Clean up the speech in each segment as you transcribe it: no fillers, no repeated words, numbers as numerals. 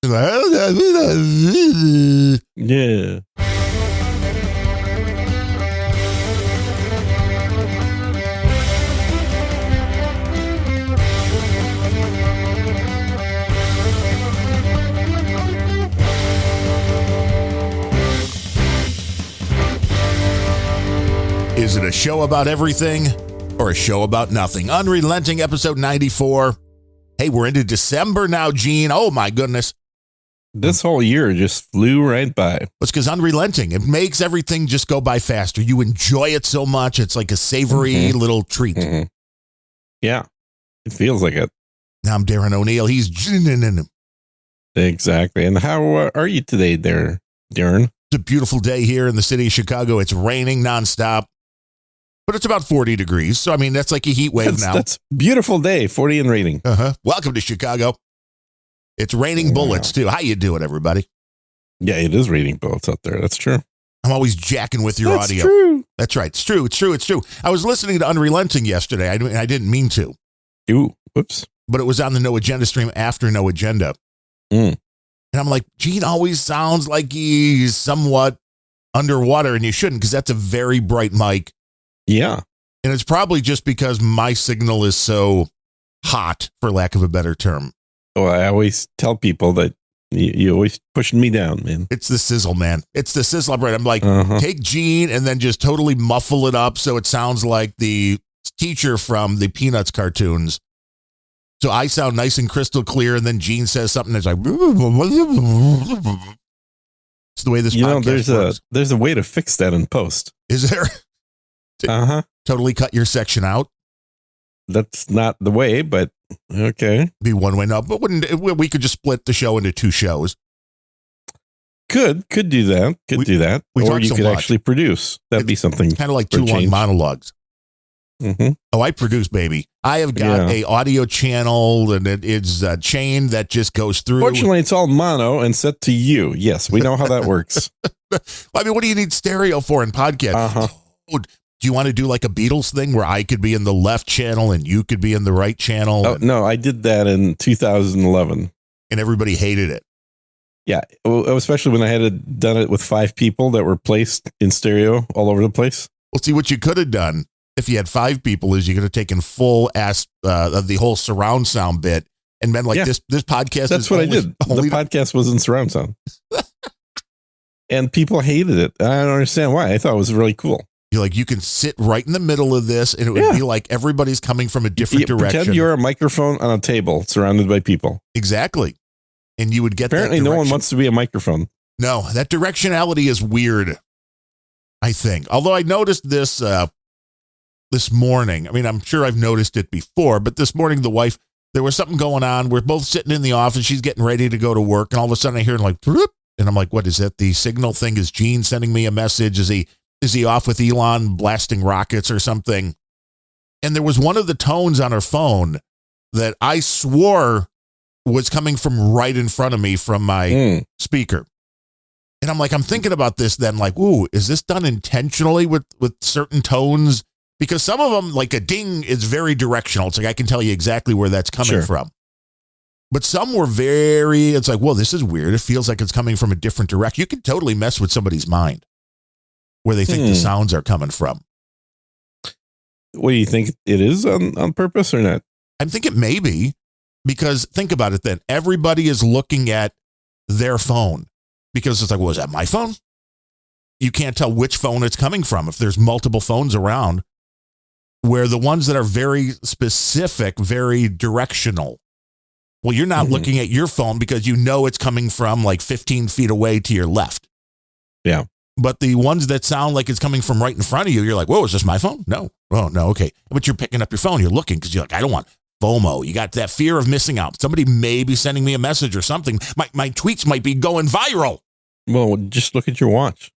Yeah. Is it a show about everything or a show about nothing? Unrelenting, episode 94. Hey, we're into December now, Gene. Oh, my goodness. This whole year just flew right by. It's because Unrelenting, it makes everything just go by faster. You enjoy it so much. It's like a savory little treat. Mm-hmm. Yeah, it feels like it. Now I'm Darren O'Neill. He's Exactly. And how are you today there, Darren? It's a beautiful day here in the city of Chicago. It's raining nonstop, but it's about 40 degrees. So, I mean, that's like a heat wave now. That's beautiful day, 40 and raining. Welcome to Chicago. It's raining bullets, too. How you doing, everybody? Yeah, it is raining bullets out there. That's true. I'm always jacking with your audio. True. That's right. It's true. It's true. It's true. I was listening to Unrelenting yesterday. I didn't mean to. Ooh, whoops. But it was on the No Agenda stream after No Agenda. Mm. And I'm like, Gene always sounds like he's somewhat underwater, and you shouldn't, because that's a very bright mic. Yeah. And it's probably just because my signal is so hot, for lack of a better term. Oh, I always tell people that you always pushing me down, man. It's the sizzle, man. It's the sizzle. Right. I'm like, take Gene and then just totally muffle it up so it sounds like the teacher from the Peanuts cartoons. So I sound nice and crystal clear, and then Gene says something that's like, it's the way this podcast works. There's a way to fix that in post. Is there? Totally cut your section out. That's not the way, but okay. Be one way. No, but we could just split the show into two shows. Could do that. Do that. Or you could actually produce. That'd be something. Kind of like two long monologues. Mm-hmm. Oh, I produce, baby. I have got a audio channel, and it's a chain that just goes through. Fortunately, it's all mono and set to you. Yes, we know how that works. I mean, what do you need stereo for in podcast? Do you want to do like a Beatles thing where I could be in the left channel and you could be in the right channel? Oh, no, I did that in 2011. And everybody hated it. Yeah, especially when I had done it with 5 people that were placed in stereo all over the place. Well, see, what you could have done if you had 5 people is you could have taken full ass of the whole surround sound bit and been like, this podcast. That's what I did. The podcast was in surround sound. And people hated it. I don't understand why. I thought it was really cool. You're like, you can sit right in the middle of this, and it would be like everybody's coming from a different direction. Pretend you're a microphone on a table surrounded by people. Exactly. And you would get Apparently no one wants to be a microphone. No, that directionality is weird, I think. Although I noticed this this morning. I mean, I'm sure I've noticed it before, but this morning the wife, there was something going on. We're both sitting in the office. She's getting ready to go to work, and all of a sudden I hear like, and I'm like, what is that? The signal thing? Is Gene sending me a message? Is he off with Elon blasting rockets or something? And there was one of the tones on her phone that I swore was coming from right in front of me from my speaker. And I'm like, I'm thinking about this then, like, ooh, is this done intentionally with certain tones? Because some of them, like a ding, is very directional. It's like, I can tell you exactly where that's coming from. But some were it's like, well, this is weird. It feels like it's coming from a different direction. You can totally mess with somebody's mind where they think the sounds are coming from. What do you think it is on purpose or not? I think it may be, because think about it then. Everybody is looking at their phone because it's like, well, is that my phone? You can't tell which phone it's coming from if there's multiple phones around, where the ones that are very specific, very directional. Well, you're not looking at your phone because you know it's coming from like 15 feet away to your left. Yeah. But the ones that sound like it's coming from right in front of you, you're like, whoa, is this my phone? No. Oh, no. Okay. But you're picking up your phone. You're looking because you're like, I don't want FOMO. You got that fear of missing out. Somebody may be sending me a message or something. My tweets might be going viral. Well, just look at your watch.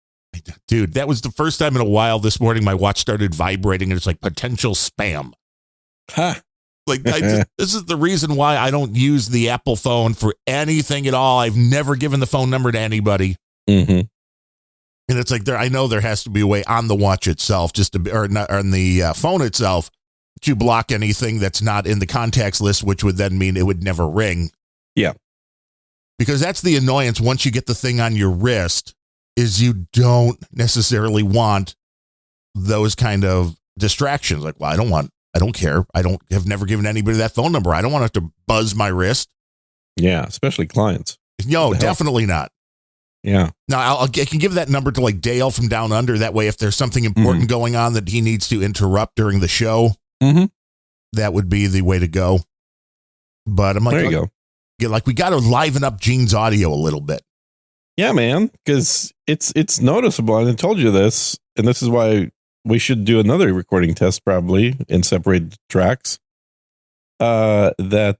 Dude, that was the first time in a while this morning my watch started vibrating and it's like potential spam. Huh. Like, this is the reason why I don't use the Apple phone for anything at all. I've never given the phone number to anybody. Mm-hmm. And it's like, I know there has to be a way on the watch itself, or on the phone itself, to block anything that's not in the contacts list, which would then mean it would never ring. Yeah. Because that's the annoyance once you get the thing on your wrist is you don't necessarily want those kind of distractions. Like, well, I don't care. Have never given anybody that phone number. I don't want it to buzz my wrist. Yeah, especially clients. No, definitely not. Yeah. Now, I can give that number to like Dale from Down Under. That way, if there's something important going on that he needs to interrupt during the show, that would be the way to go. But I'm like, there you go. Like, we got to liven up Gene's audio a little bit. Yeah, man, because it's noticeable. And I told you this, and this is why we should do another recording test probably and separate the tracks. That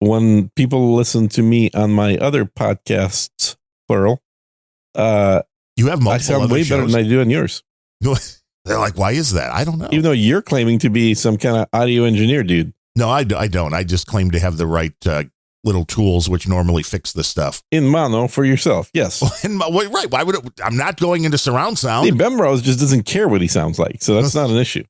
when people listen to me on my other podcasts, plural, you have multiple I sound way better than I do on yours. They're like, why is that? I don't know. Even though you're claiming to be some kind of audio engineer, dude. No, I don't. I just claim to have the right little tools which normally fix this stuff. In mono for yourself, yes. Right. Why would it? I'm not going into surround sound. See, Bemrose just doesn't care what he sounds like, so that's not an issue.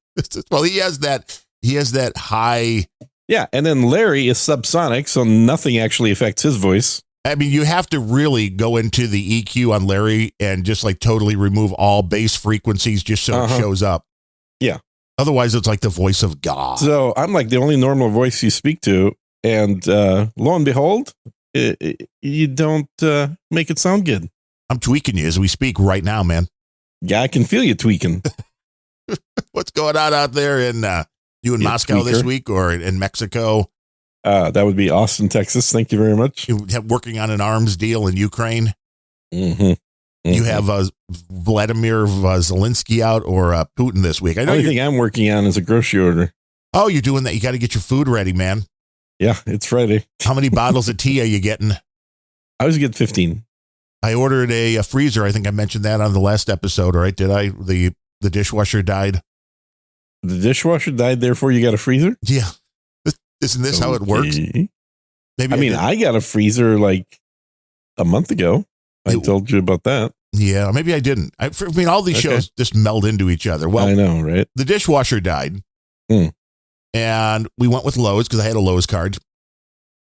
Well, he has that high. Yeah, and then Larry is subsonic, so nothing actually affects his voice. I mean, you have to really go into the EQ on Larry and just like totally remove all bass frequencies just so it shows up. Yeah. Otherwise, it's like the voice of God. So I'm like the only normal voice you speak to. And lo and behold, you don't make it sound good. I'm tweaking you as we speak right now, man. Yeah, I can feel you tweaking. What's going on out there in you in Moscow tweaker. this week or in Mexico? That would be Austin, Texas. Thank you very much. You have working on an arms deal in Ukraine. You have Vladimir Zelensky out or Putin this week. I know. The only thing I'm working on is a grocery order. Oh, you're doing that. You got to get your food ready, man. Yeah, it's Friday. How many bottles of tea are you getting? I always get 15. I ordered a freezer. I think I mentioned that on the last episode, right? Did I? The dishwasher died. The dishwasher died, therefore you got a freezer? Yeah. Isn't this how it works? Maybe I got a freezer like a month ago. I told you about that. Yeah, maybe I didn't. I mean, all these shows just meld into each other. Well, I know, right? The dishwasher died. And we went with Lowe's because I had a Lowe's card.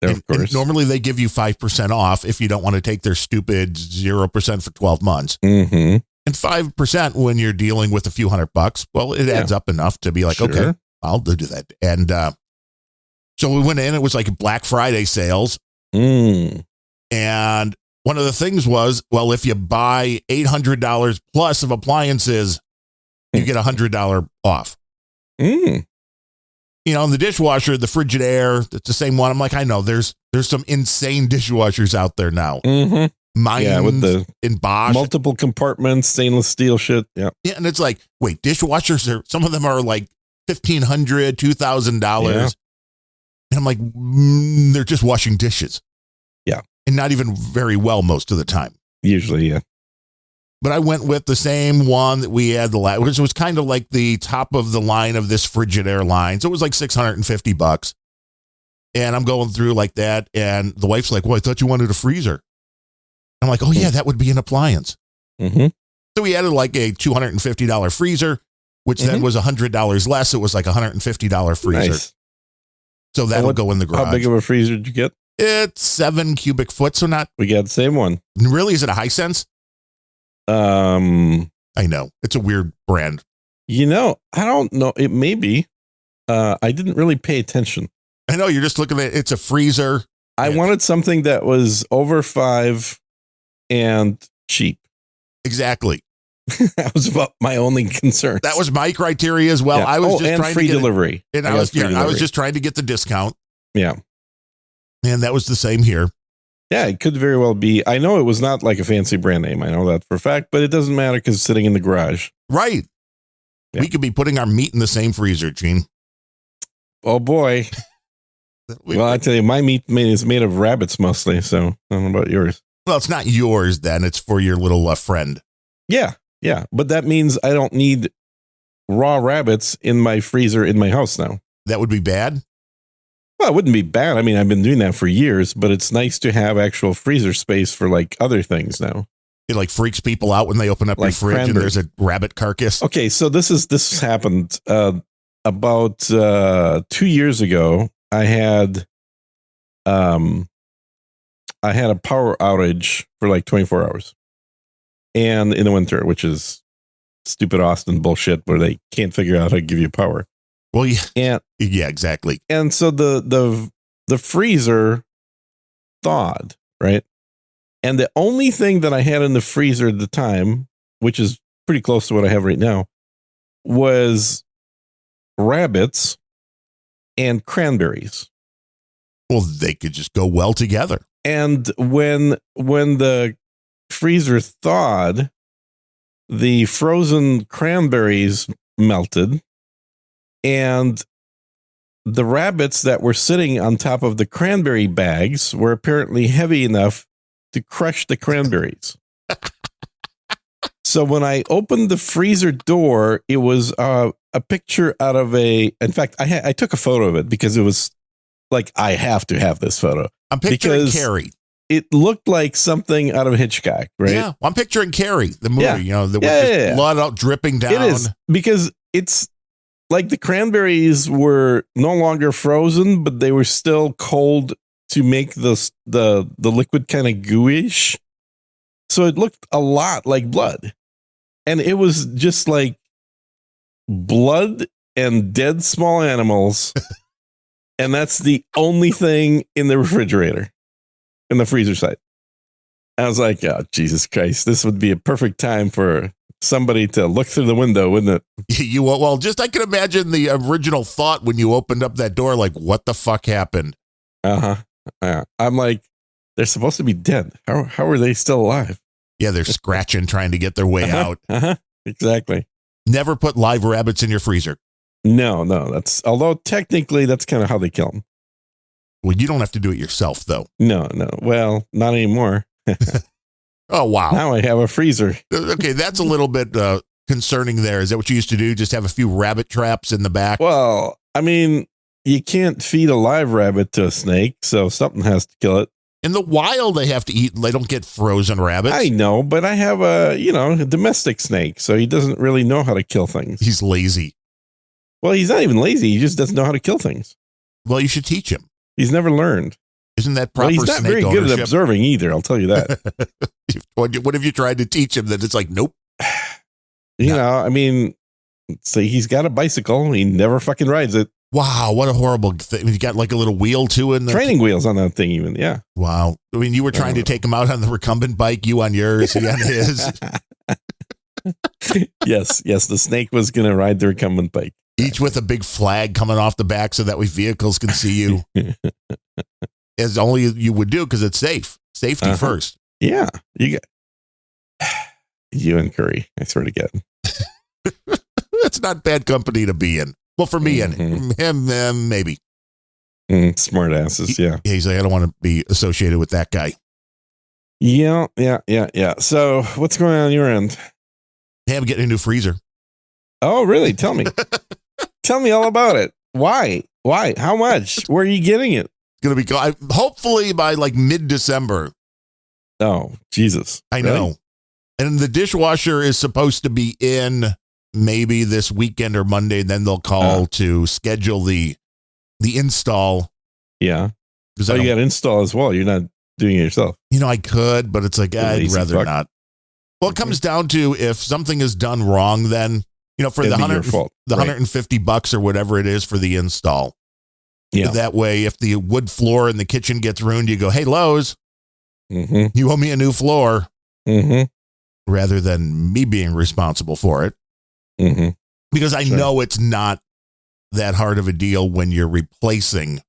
Of course. And normally they give you 5% off if you don't want to take their stupid 0% for 12 months. And 5% when you're dealing with a few $100. Well, it adds up enough to be like, okay, I'll do that. And so we went in. It was like Black Friday sales. And one of the things was, well, if you buy $800 plus of appliances, you get $100 off. You know, in the dishwasher, the Frigidaire, it's the same one. I'm like, I know there's some insane dishwashers out there now. Mine with the in Bosch, multiple compartments, stainless steel shit. Yeah. Yeah. And it's like, wait, dishwashers some of them are like $1,500, $2,000. And I'm like, they're just washing dishes. Yeah. And not even very well most of the time. Usually, yeah. But I went with the same one that we had which was kind of like the top of the line of this Frigidaire line. So it was like $650. And I'm going through like that. And the wife's like, well, I thought you wanted a freezer. I'm like, oh, yeah, that would be an appliance. So we added like a $250 freezer, which then was $100 less. It was like a $150 freezer. Nice. So that'll go in the garage. How big of a freezer did you get? It's 7 cubic foot. So not. We got the same one. Really? Is it a Hisense? I know. It's a weird brand. You know, I don't know. It may be. I didn't really pay attention. I know. You're just looking at it's a freezer. I wanted something that was over 5 and cheap. Exactly. That was about my only concern. That was my criteria as well. Yeah. I was just trying free to get delivery. And I was just trying to get the discount. Yeah. And that was the same here. Yeah, it could very well be. I know it was not like a fancy brand name. I know that for a fact, but it doesn't matter because it's sitting in the garage. Right. Yeah. We could be putting our meat in the same freezer, Gene. Oh, boy. Well, I tell you, my meat is made of rabbits mostly, so I don't know about yours. Well, it's not yours then. It's for your little friend. Yeah, yeah. But that means I don't need raw rabbits in my freezer in my house now. That would be bad? Well, it wouldn't be bad. I mean, I've been doing that for years, but it's nice to have actual freezer space for like other things now. It like freaks people out when they open up like your fridge and there's a rabbit carcass. Okay, so this happened about 2 years ago. I had I had a power outage for like 24 hours. And in the winter, which is stupid Austin bullshit where they can't figure out how to give you power. Well, yeah, And yeah, exactly. And so the freezer thawed, right? And the only thing that I had in the freezer at the time, which is pretty close to what I have right now, was rabbits and cranberries. Well, they could just go well together. And when the freezer thawed, the frozen cranberries melted, and the rabbits that were sitting on top of the cranberry bags were apparently heavy enough to crush the cranberries. So when I opened the freezer door, it was a picture out of in fact, I took a photo of it because it was like, I have to have this photo. I'm picturing Carrie. It looked like something out of Hitchcock, right? Yeah, I'm picturing Carrie, the movie, Yeah. There was just blood out dripping down. It is, because it's like the cranberries were no longer frozen, but they were still cold to make the liquid kind of gooish. So it looked a lot like blood. And it was just like blood and dead small animals. And that's the only thing in the refrigerator, in the freezer side. I was like, oh, Jesus Christ, this would be a perfect time for somebody to look through the window, wouldn't it? Well, just I can imagine the original thought when you opened up that door, like, what the fuck happened? I'm like, they're supposed to be dead. How are they still alive? Yeah, they're scratching, trying to get their way out. Exactly. Never put live rabbits in your freezer. No, although technically that's kind of how they kill them. Well, you don't have to do it yourself, though. No. Well, not anymore. Oh, wow. Now I have a freezer. Okay, that's a little bit concerning there. Is that what you used to do? Just have a few rabbit traps in the back? Well, I mean, you can't feed a live rabbit to a snake, so something has to kill it. In the wild, they have to eat. They don't get frozen rabbits. I know, but I have a domestic snake, so he doesn't really know how to kill things. He's lazy. Well, he's not even lazy. He just doesn't know how to kill things. Well, you should teach him. He's never learned. Isn't that proper? Well, he's not snake very ownership? good at observing either. I'll tell you that. What have you tried to teach him? That it's like, nope. You know, I mean, say he's got a bicycle. He never fucking rides it. Wow, what a horrible thing. You got like a little wheel too in the training wheels on that thing, even. Yeah. Wow. I mean, you were trying to take him out on the recumbent bike, you on yours, he on his. Yes. The snake was going to ride the recumbent bike. Each with a big flag coming off the back so that way vehicles can see you. As only you would do because it's safe. Safety first. Yeah. You and Curry, I swear to God. That's not bad company to be in. Well, for me and him, maybe. Smart asses, yeah. He's like, I don't want to be associated with that guy. Yeah. So what's going on your end? Hey, I'm getting a new freezer. Oh, really? Tell me. Tell me all about it. Why? How much? Where are you getting it? It's going to be hopefully by like mid-December. Oh, Jesus. I know. And the dishwasher is supposed to be in maybe this weekend or Monday. Then they'll call to schedule the install. Yeah. So you got to install as well. You're not doing it yourself. I could, but it's like, I'd rather not. Well, it comes down to if something is done wrong, then, for the $150 or whatever it is for the install. Yeah. That way, if the wood floor in the kitchen gets ruined, you go, hey, Lowe's, you owe me a new floor. Rather than me being responsible for it. Because I know it's not that hard of a deal when you're replacing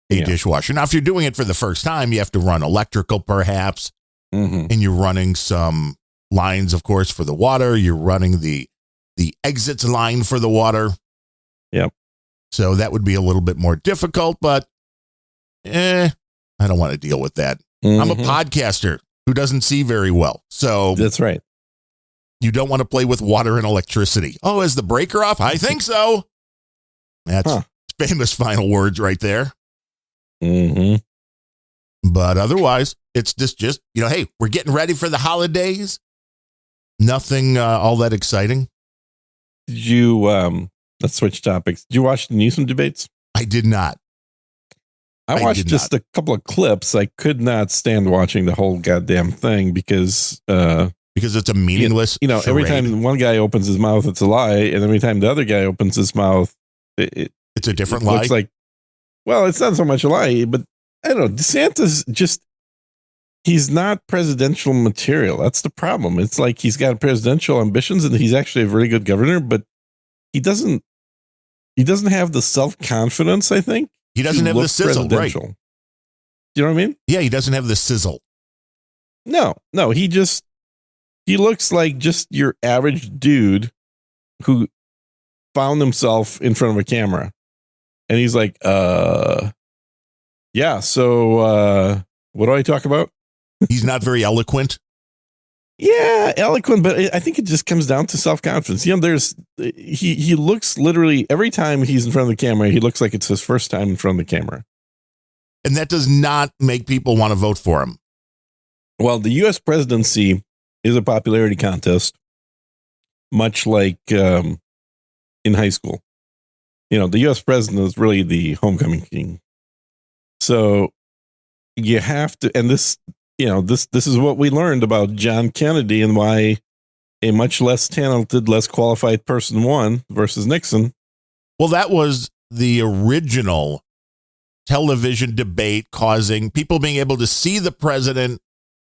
a dishwasher. Now, if you're doing it for the first time, you have to run electrical perhaps, and you're running some lines, of course, for the water. You're running the exits line for the water. Yep. So that would be a little bit more difficult, but I don't want to deal with that. I'm a podcaster who doesn't see very well. So that's right. You don't want to play with water and electricity. Oh, is the breaker off? I think so. That's famous final words right there. But otherwise, it's just hey, we're getting ready for the holidays. Nothing all that exciting. Did you, let's switch topics. Did you watch the Newsom debates? I did not. I watched just a couple of clips. I could not stand watching the whole goddamn thing because it's a meaningless. Every time one guy opens his mouth, it's a lie, and every time the other guy opens his mouth, it's a different lie. Looks like, well, it's not so much a lie, but I don't know. DeSantis he's not presidential material. That's the problem. It's like he's got presidential ambitions, and he's actually a very good governor, but he doesn't have the self-confidence, I think. He doesn't have the sizzle, right? You know what I mean? Yeah, he doesn't have the sizzle. No, he looks like just your average dude who found himself in front of a camera. And he's like, yeah, so what do I talk about? He's not very eloquent. Yeah, eloquent, but I think it just comes down to self-confidence. He looks literally every time he's in front of the camera, he looks like it's his first time in front of the camera. And that does not make people want to vote for him. Well, the U.S. presidency is a popularity contest, much like in high school. The U.S. president is really the homecoming king. So you have to, and this is what we learned about John Kennedy and why a much less talented, less qualified person won versus Nixon. Well, that was the original television debate causing people being able to see the president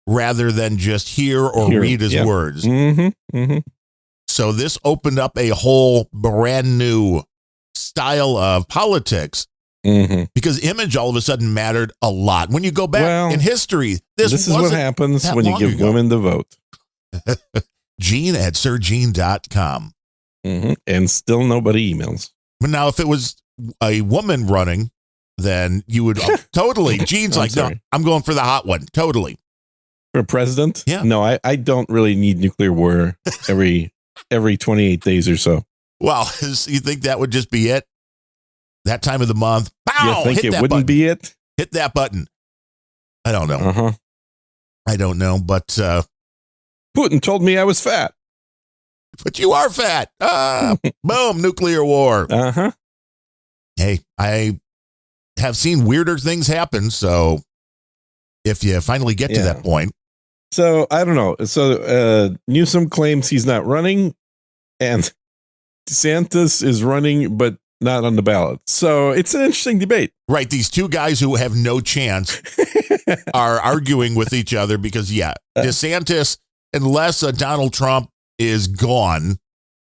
rather than just hear or read his words. Mm-hmm, mm-hmm. So this opened up a whole brand new style of politics. Mm-hmm. Because image all of a sudden mattered a lot. When you go back in history, this is what happens when you give women the vote. Gene at sirgene.com. Mm-hmm. And still nobody emails. But now if it was a woman running, then you would totally. Gene's like, no, I'm going for the hot one. Totally. For president? Yeah. No, I don't really need nuclear war every 28 days or so. Well, you think that would just be it? That time of the month. Pow! You think it wouldn't be it? Hit that button. I don't know. Uh-huh. I don't know, but Putin told me I was fat. But you are fat. Boom, nuclear war. Uh-huh. Hey, I have seen weirder things happen, so if you finally get to that point. So, I don't know. So, Newsom claims he's not running, and DeSantis is running, but not on the ballot. So it's an interesting debate. Right. These two guys who have no chance are arguing with each other because, DeSantis, unless Donald Trump is gone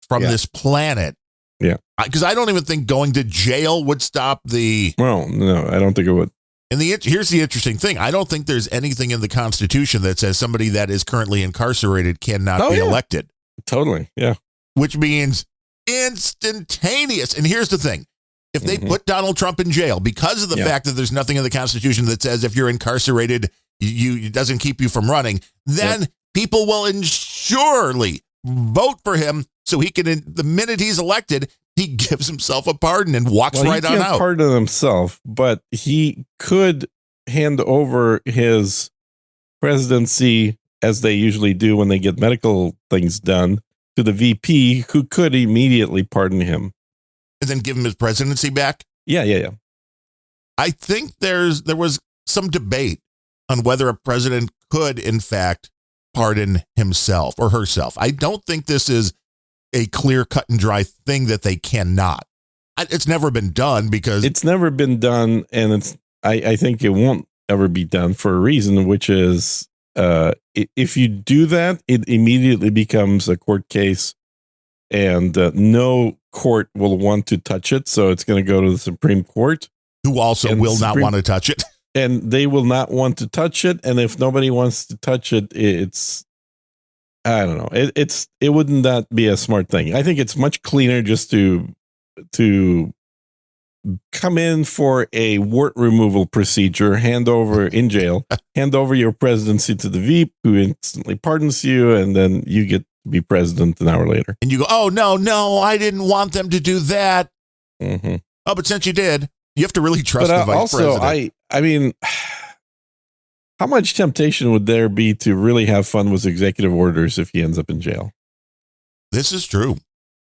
from this planet. Yeah. Because I don't even think going to jail would stop the. Well, no, I don't think it would. And here's the interesting thing. I don't think there's anything in the Constitution that says somebody that is currently incarcerated cannot be elected. Totally. Yeah. Which means instantaneous. And here's the thing. If they put Donald Trump in jail because of the fact that there's nothing in the Constitution that says if you're incarcerated, it doesn't keep you from running, then people will surely vote for him so he can, the minute he's elected, he gives himself a pardon and walks right on out. He can't pardon himself, but he could hand over his presidency, as they usually do when they get medical things done, to the VP, who could immediately pardon him. And then give him his presidency back? Yeah. I think there was some debate on whether a president could, in fact, pardon himself or herself. I don't think this is a clear, cut and dry thing that they cannot. It's never been done because... It's never been done, and I think it won't ever be done for a reason, which is... if you do that, it immediately becomes a court case, and no court will want to touch it. So it's going to go to the Supreme Court, who also will not want to touch it, and they will not want to touch it. And if nobody wants to touch it, it's I don't know. It wouldn't that be a smart thing? I think it's much cleaner just to come in for a wart removal procedure, hand over in jail, hand over your presidency to the VP, who instantly pardons you, and then you get to be president an hour later. And you go, oh, no, I didn't want them to do that. Mm-hmm. Oh, but since you did, you have to really trust the vice president. I mean, how much temptation would there be to really have fun with executive orders if he ends up in jail? This is true.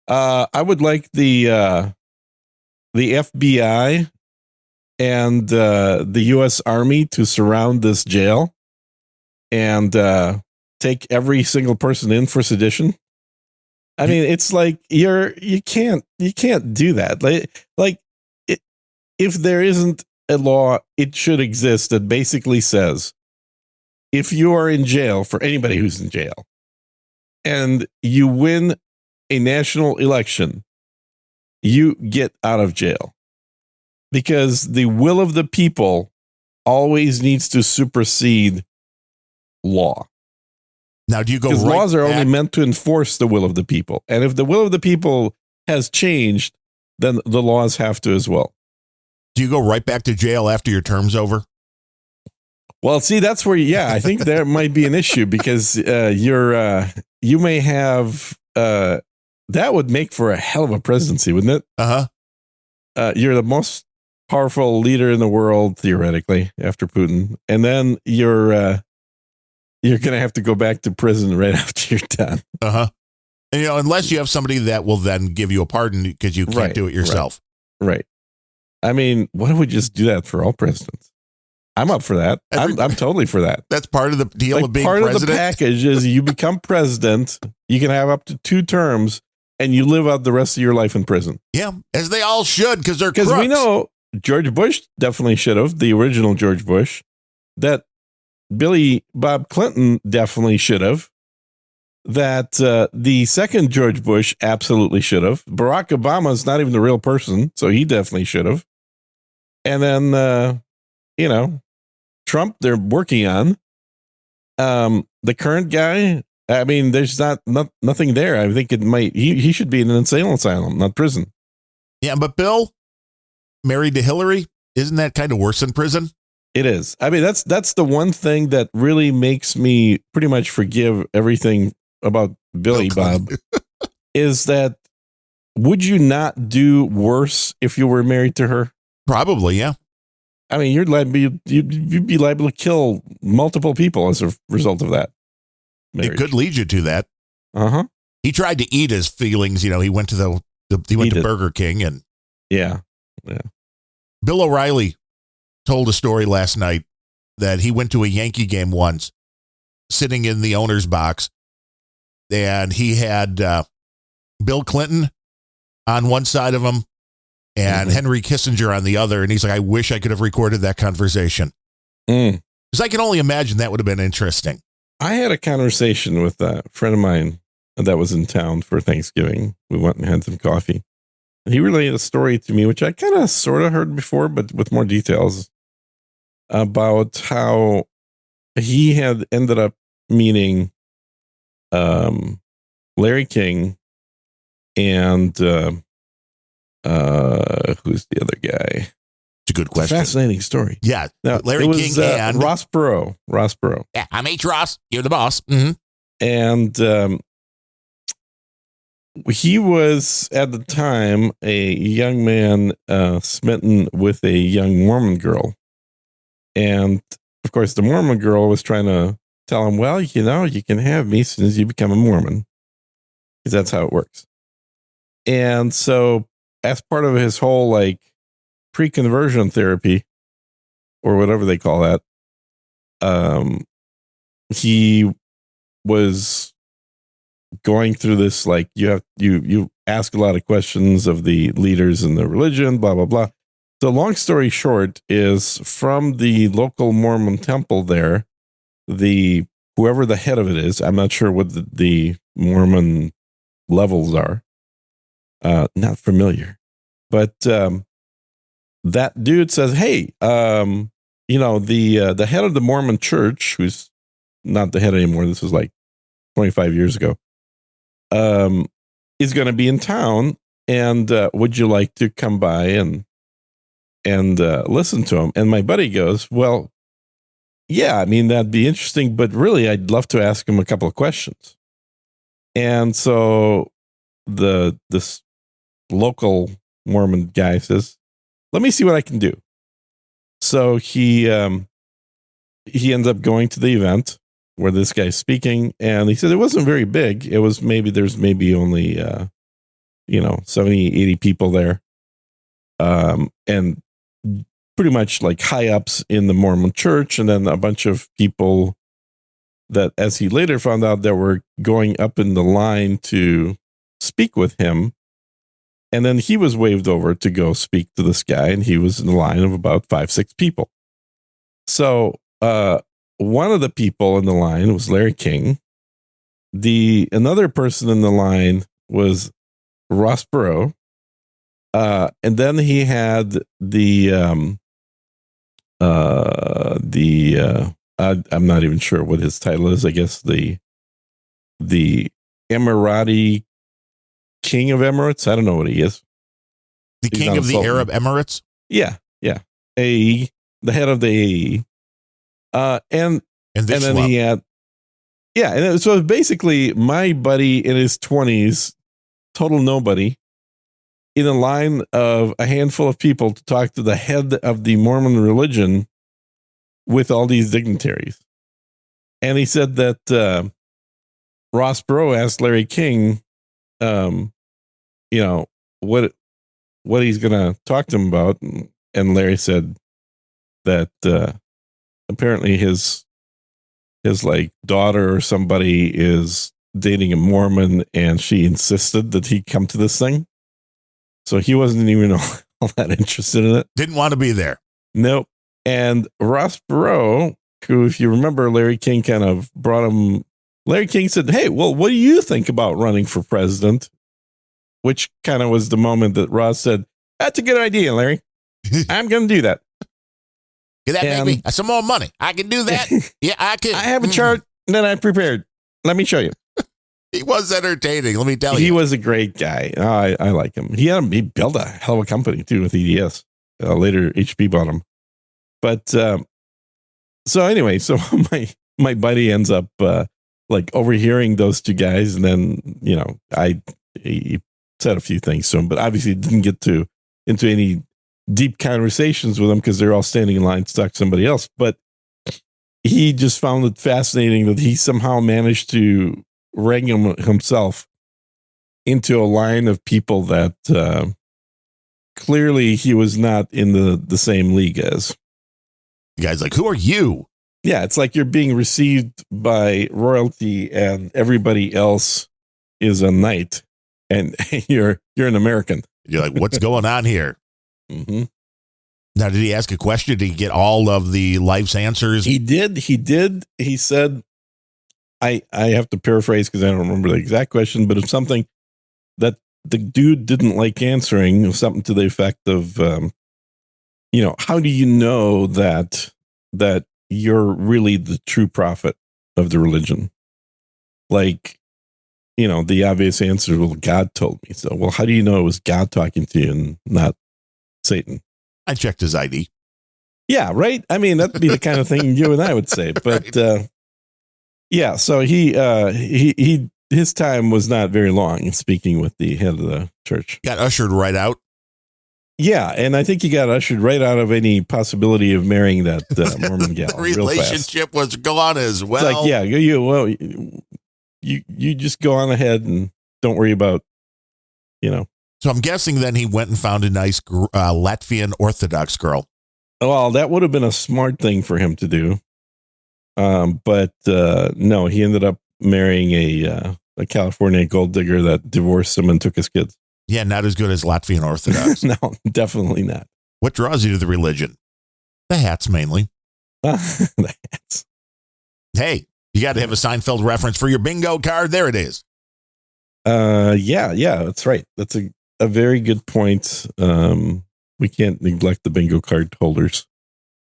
I would like the FBI and the U.S. Army to surround this jail and take every single person in for sedition. I mean, it's like you can't do that. If there isn't a law, it should exist that basically says if you are in jail, for anybody who's in jail, and you win a national election, you get out of jail, because the will of the people always needs to supersede law. Now, do you go because right laws are back? only meant to enforce the will of the people, and if the will of the people has changed, then the laws have to as well. Do you go right back to jail after your term's over? Well, see, that's where, I think there might be an issue, because you may have that would make for a hell of a presidency, wouldn't it? You're the most powerful leader in the world, theoretically, after Putin, and then you're going to have to go back to prison right after you're done. And, unless you have somebody that will then give you a pardon because you can't do it yourself. Right. I mean, why don't we just do that for all presidents? I'm up for that. I'm totally for that. That's part of the deal of being part president. Part of the package is you become president, you can have up to 2 terms, and you live out the rest of your life in prison. Yeah, as they all should, because they're crooks. Because we know George Bush definitely should have, the original George Bush, that Billy Bob Clinton definitely should have, that the second George Bush absolutely should have. Barack Obama is not even the real person, so he definitely should have. And then, Trump, they're working on. The current guy, I mean, there's nothing there. I think it might, he should be in an insane asylum, not prison. Yeah, but Bill, married to Hillary, isn't that kind of worse than prison? It is. I mean, that's the one thing that really makes me pretty much forgive everything about Billy Bob is that, would you not do worse if you were married to her? Probably, yeah. I mean, you'd be liable to kill multiple people as a result of that marriage. It could lead you to that. He tried to eat his feelings. He went to Burger King and yeah. Bill O'Reilly told a story last night that he went to a Yankee game once, sitting in the owner's box, and he had Bill Clinton on one side of him and Henry Kissinger on the other. And he's like, I wish I could have recorded that conversation. Because I can only imagine that would have been interesting. I had a conversation with a friend of mine that was in town for Thanksgiving. We went and had some coffee. He relayed a story to me, which I kind of sort of heard before, but with more details, about how he had ended up meeting Larry King and who's the other guy? It's a good question. Fascinating story. Yeah. Now, Larry King and Ross Perot. Yeah, I'm H. Ross. You're the boss. Mm-hmm. And he was at the time a young man smitten with a young Mormon girl. And of course, the Mormon girl was trying to tell him, well, you can have me as soon as you become a Mormon, because that's how it works. And so, as part of his whole pre-conversion therapy, or whatever they call that, he was going through this, you ask a lot of questions of the leaders in the religion, blah blah blah. So long story short is, from the local Mormon temple there, whoever the head of it is, I'm not sure what the Mormon levels are, not familiar, but that dude says, hey, the head of the Mormon church, who's not the head anymore, this was 25 years ago, is going to be in town, and would you like to come by and listen to him? And my buddy goes, well, yeah, I mean, that'd be interesting, but really, I'd love to ask him a couple of questions. And so this local Mormon guy says, let me see what I can do. So he ends up going to the event where this guy's speaking, and he said it wasn't very big. It was there's only 70, 80 people there. And pretty much like high ups in the Mormon church, and then a bunch of people that, as he later found out, that were going up in the line to speak with him. And then he was waved over to go speak to this guy, and he was in the line of about 5-6 people. So one of the people in the line was Larry King. Another person in the line was Ross Perot. And then he had I'm not even sure what his title is. I guess the Emirati King of Emirates. I don't know what he is. The King of the Arab Emirates? Yeah. AE, the head of the AE. And then he had, and so basically my buddy in his 20s, total nobody, in a line of a handful of people to talk to the head of the Mormon religion with all these dignitaries. And he said that Ross Perot asked Larry King, what he's going to talk to him about. And Larry said that apparently his like daughter or somebody is dating a Mormon, and she insisted that he come to this thing. So he wasn't even all that interested in it. Didn't want to be there. Nope. And Ross Perot, who, if you remember, Larry King kind of brought him. Larry King said, "Hey, well, what do you think about running for president?" Which kind of was the moment that Ross said, "That's a good idea, Larry. I'm going to do that." Get that, baby? That's some more money. I can do that. Yeah, I can. I have a chart that I prepared. Let me show you. He was entertaining. Let me tell you. He was a great guy. I like him. He built a hell of a company too with EDS. Later, HP bought him. But so anyway, so my buddy ends up like overhearing those two guys, and then he said a few things to him, but obviously didn't get into any deep conversations with them because they're all standing in line to talk to somebody else. But he just found it fascinating that he somehow managed to rang himself into a line of people that clearly he was not in the same league as. The guy's like, "Who are you?" Yeah, it's like you're being received by royalty and everybody else is a knight, and you're an American. You're like, "What's going on here?" Mm-hmm. Now, did he ask a question? Did he get all of the life's answers? He did. He said, I have to paraphrase because I don't remember the exact question, but it's something that the dude didn't like answering, something to the effect of, how do you know that you're really the true prophet of the religion? Like, the obvious answer, well, God told me so. Well, how do you know it was God talking to you and not Satan? I checked his ID. Yeah, right. I mean, that'd be the kind of thing you and I would say, but yeah. So his time was not very long in speaking with the head of the church. Got ushered right out. Yeah, and I think he got ushered right out of any possibility of marrying that Mormon gal. The relationship was gone as well. It's like, yeah, you just go on ahead and don't worry about, So I'm guessing then he went and found a nice Latvian Orthodox girl. Well, that would have been a smart thing for him to do. But no, he ended up marrying a California gold digger that divorced him and took his kids. Yeah, not as good as Latvian Orthodox. No, definitely not. What draws you to the religion? The hats, mainly. The hats. Hey, you got to have a Seinfeld reference for your bingo card. There it is. Yeah, that's right. That's a very good point. We can't neglect the bingo card holders.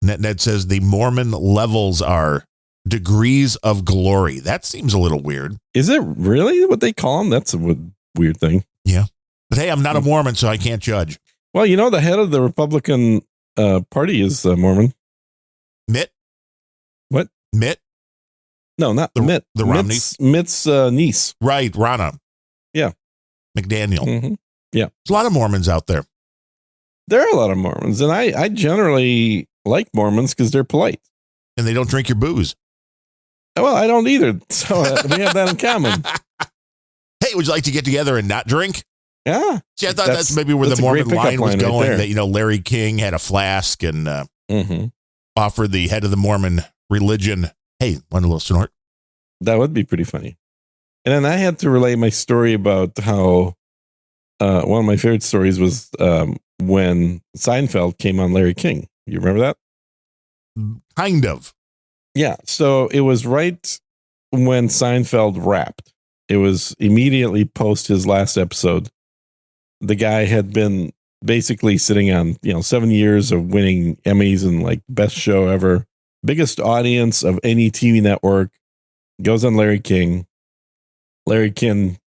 Ned says the Mormon levels are degrees of glory. That seems a little weird. Is it really what they call them? That's a weird thing. Yeah. But hey, I'm not a Mormon, so I can't judge. Well, the head of the Republican Party is Mormon. Mitt? What? Mitt? No, not Mitt. The Romney? Mitt's niece. Right, Ronna. Yeah. McDaniel. Mm-hmm. Yeah. There's a lot of Mormons out there. There are a lot of Mormons, and I generally like Mormons because they're polite. And they don't drink your booze. Well, I don't either. So we have that in common. Hey, would you like to get together and not drink? Yeah. See, I thought that's maybe where the a Mormon great line was pickup line going. right there. That Larry King had a flask and Mhm. offered the head of the Mormon religion, "Hey, want a little snort?" That would be pretty funny. And then I had to relay my story about how one of my favorite stories was when Seinfeld came on Larry King. You remember that? Kind of. Yeah. So it was right when Seinfeld wrapped. It was immediately post his last episode. The guy had been basically sitting on, 7 years of winning Emmys and like best show ever, biggest audience of any TV network, goes on Larry King. Larry King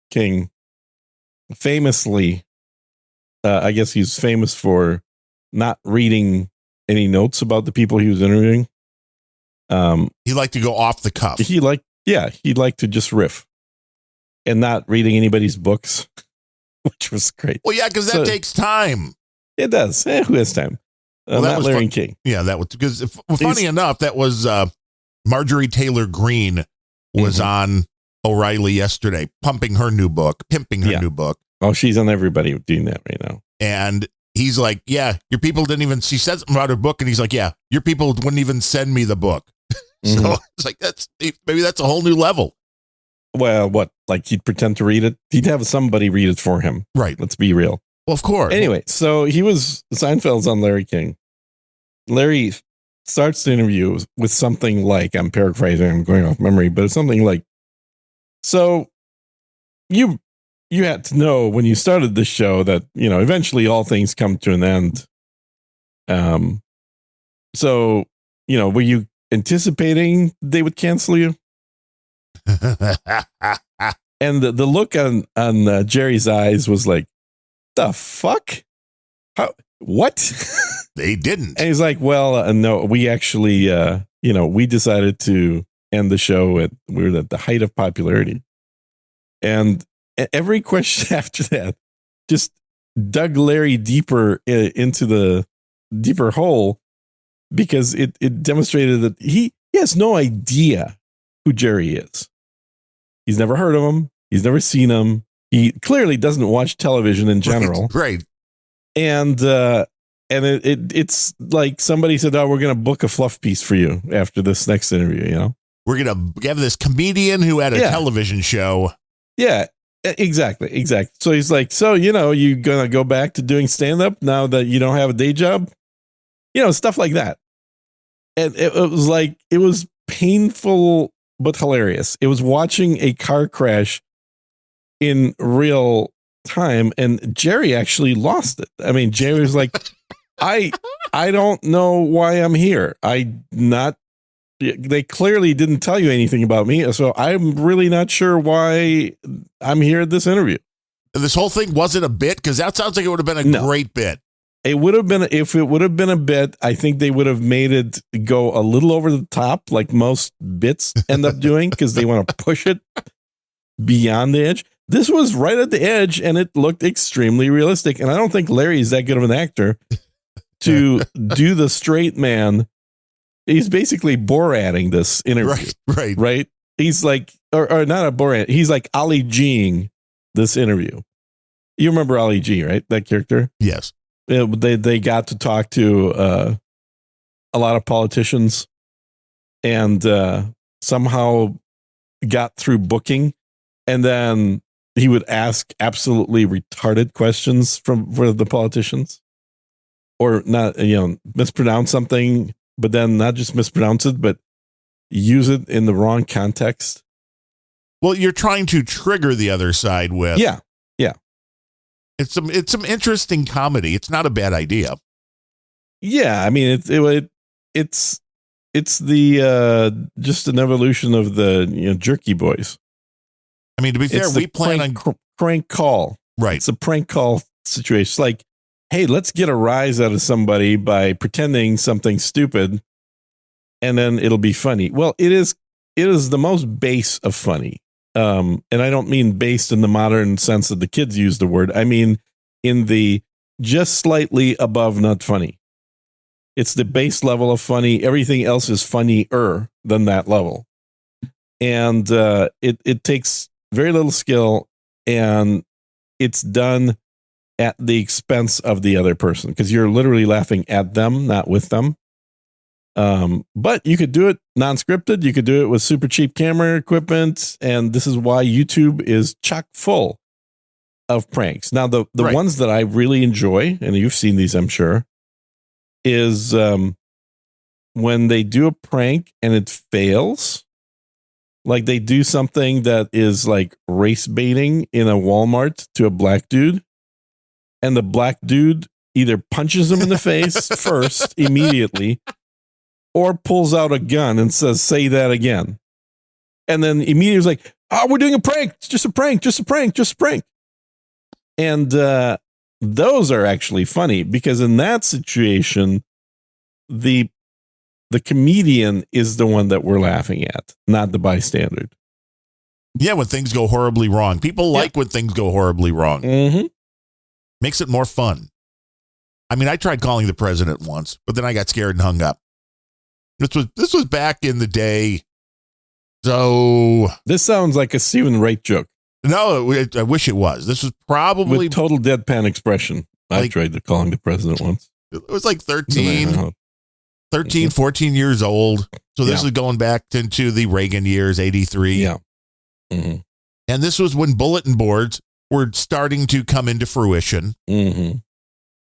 famously, I guess he's famous for not reading any notes about the people he was interviewing. He liked to go off the cuff. He'd like to just riff and not reading anybody's books, which was great. Well, yeah, because that takes time. It does. Who has time? Well, that not was Larry King. Yeah, that was because funny enough, that was Marjorie Taylor Greene was on O'Reilly yesterday, pimping her new book. Oh, she's on everybody doing that right now. And he's like, "Yeah, your people didn't even." She said something about her book, and he's like, "Yeah, your people wouldn't even send me the book." So it's like maybe that's a whole new level. Well, what? Like he'd pretend to read it? He'd have somebody read it for him. Right. Let's be real. Well, of course. Anyway, so Seinfeld's on Larry King. Larry starts the interview with something like, I'm paraphrasing, I'm going off memory, but it's something like, so you had to know when you started this show that, eventually all things come to an end. So, were you anticipating they would cancel you? And the look on Jerry's eyes was like, the fuck? How? What? They didn't. And he's like, well, no, we actually, we decided to end the show we were at the height of popularity. And every question after that just dug Larry deeper into the deeper hole, because it demonstrated that he has no idea who Jerry is. He's never heard of him. He's never seen him. He clearly doesn't watch television in general. Right. And it's like somebody said, "Oh, we're going to book a fluff piece for you after this next interview." We're going to have this comedian who had a television show. Yeah, exactly. So he's like, "So, you going to go back to doing stand-up now that you don't have a day job?" Stuff like that. And it was painful but hilarious. It was watching a car crash in real time, and Jerry actually lost it. I mean, Jerry was like, I don't know why I'm here. They clearly didn't tell you anything about me, so I'm really not sure why I'm here at this interview. This whole thing wasn't a bit, because that sounds like it would have been a great bit. It would have been, if it would have been a bit, I think they would have made it go a little over the top, like most bits end up doing, because they want to push it beyond the edge. This was right at the edge, and it looked extremely realistic. And I don't think Larry is that good of an actor to do the straight man. He's basically Borating this interview. Right. He's like, or not a Borat. He's like Ali G-ing this interview. You remember Ali G, right? That character? Yes. They got to talk to a lot of politicians, and somehow got through booking, and then he would ask absolutely retarded questions for the politicians, or not, mispronounce something, but then not just mispronounce it, but use it in the wrong context. Well, you're trying to trigger the other side with. Yeah. It's some interesting comedy. It's not a bad idea. Yeah, I mean it's the just an evolution of the Jerky Boys. I mean, to be fair, we plan on prank call. Right. It's a prank call situation. It's like, hey, let's get a rise out of somebody by pretending something stupid, and then it'll be funny. Well, it is the most base of funny. And I don't mean based in the modern sense that the kids use the word. I mean in the just slightly above not funny. It's the base level of funny. Everything else is funnier than that level. And it takes very little skill, and it's done at the expense of the other person, because you're literally laughing at them, not with them. But you could do it non-scripted. You could do it with super cheap camera equipment. And this is why YouTube is chock full of pranks. Now, the Right. ones that I really enjoy, and you've seen these, I'm sure, is when they do a prank and it fails. Like they do something that is like race baiting in a Walmart to a black dude. And the black dude either punches him in the face first immediately, or pulls out a gun and says, "Say that again." And then immediately was like, "Oh, we're doing a prank. It's just a prank, just a prank, just a prank." And those are actually funny, because in that situation, the comedian is the one that we're laughing at, not the bystander. Yeah, when things go horribly wrong. People like when things go horribly wrong. Mm-hmm. Makes it more fun. I mean, I tried calling the president once, but then I got scared and hung up. This was back in the day. So This sounds like a Stephen Wright joke no, I wish it was. This was probably with total deadpan expression. I Like- tried to calling the president once. it was like 13, 14 years old. So this is going back into the Reagan years, 83. Yeah. Mm-hmm. And this was when bulletin boards were starting to come into fruition. Mm-hmm.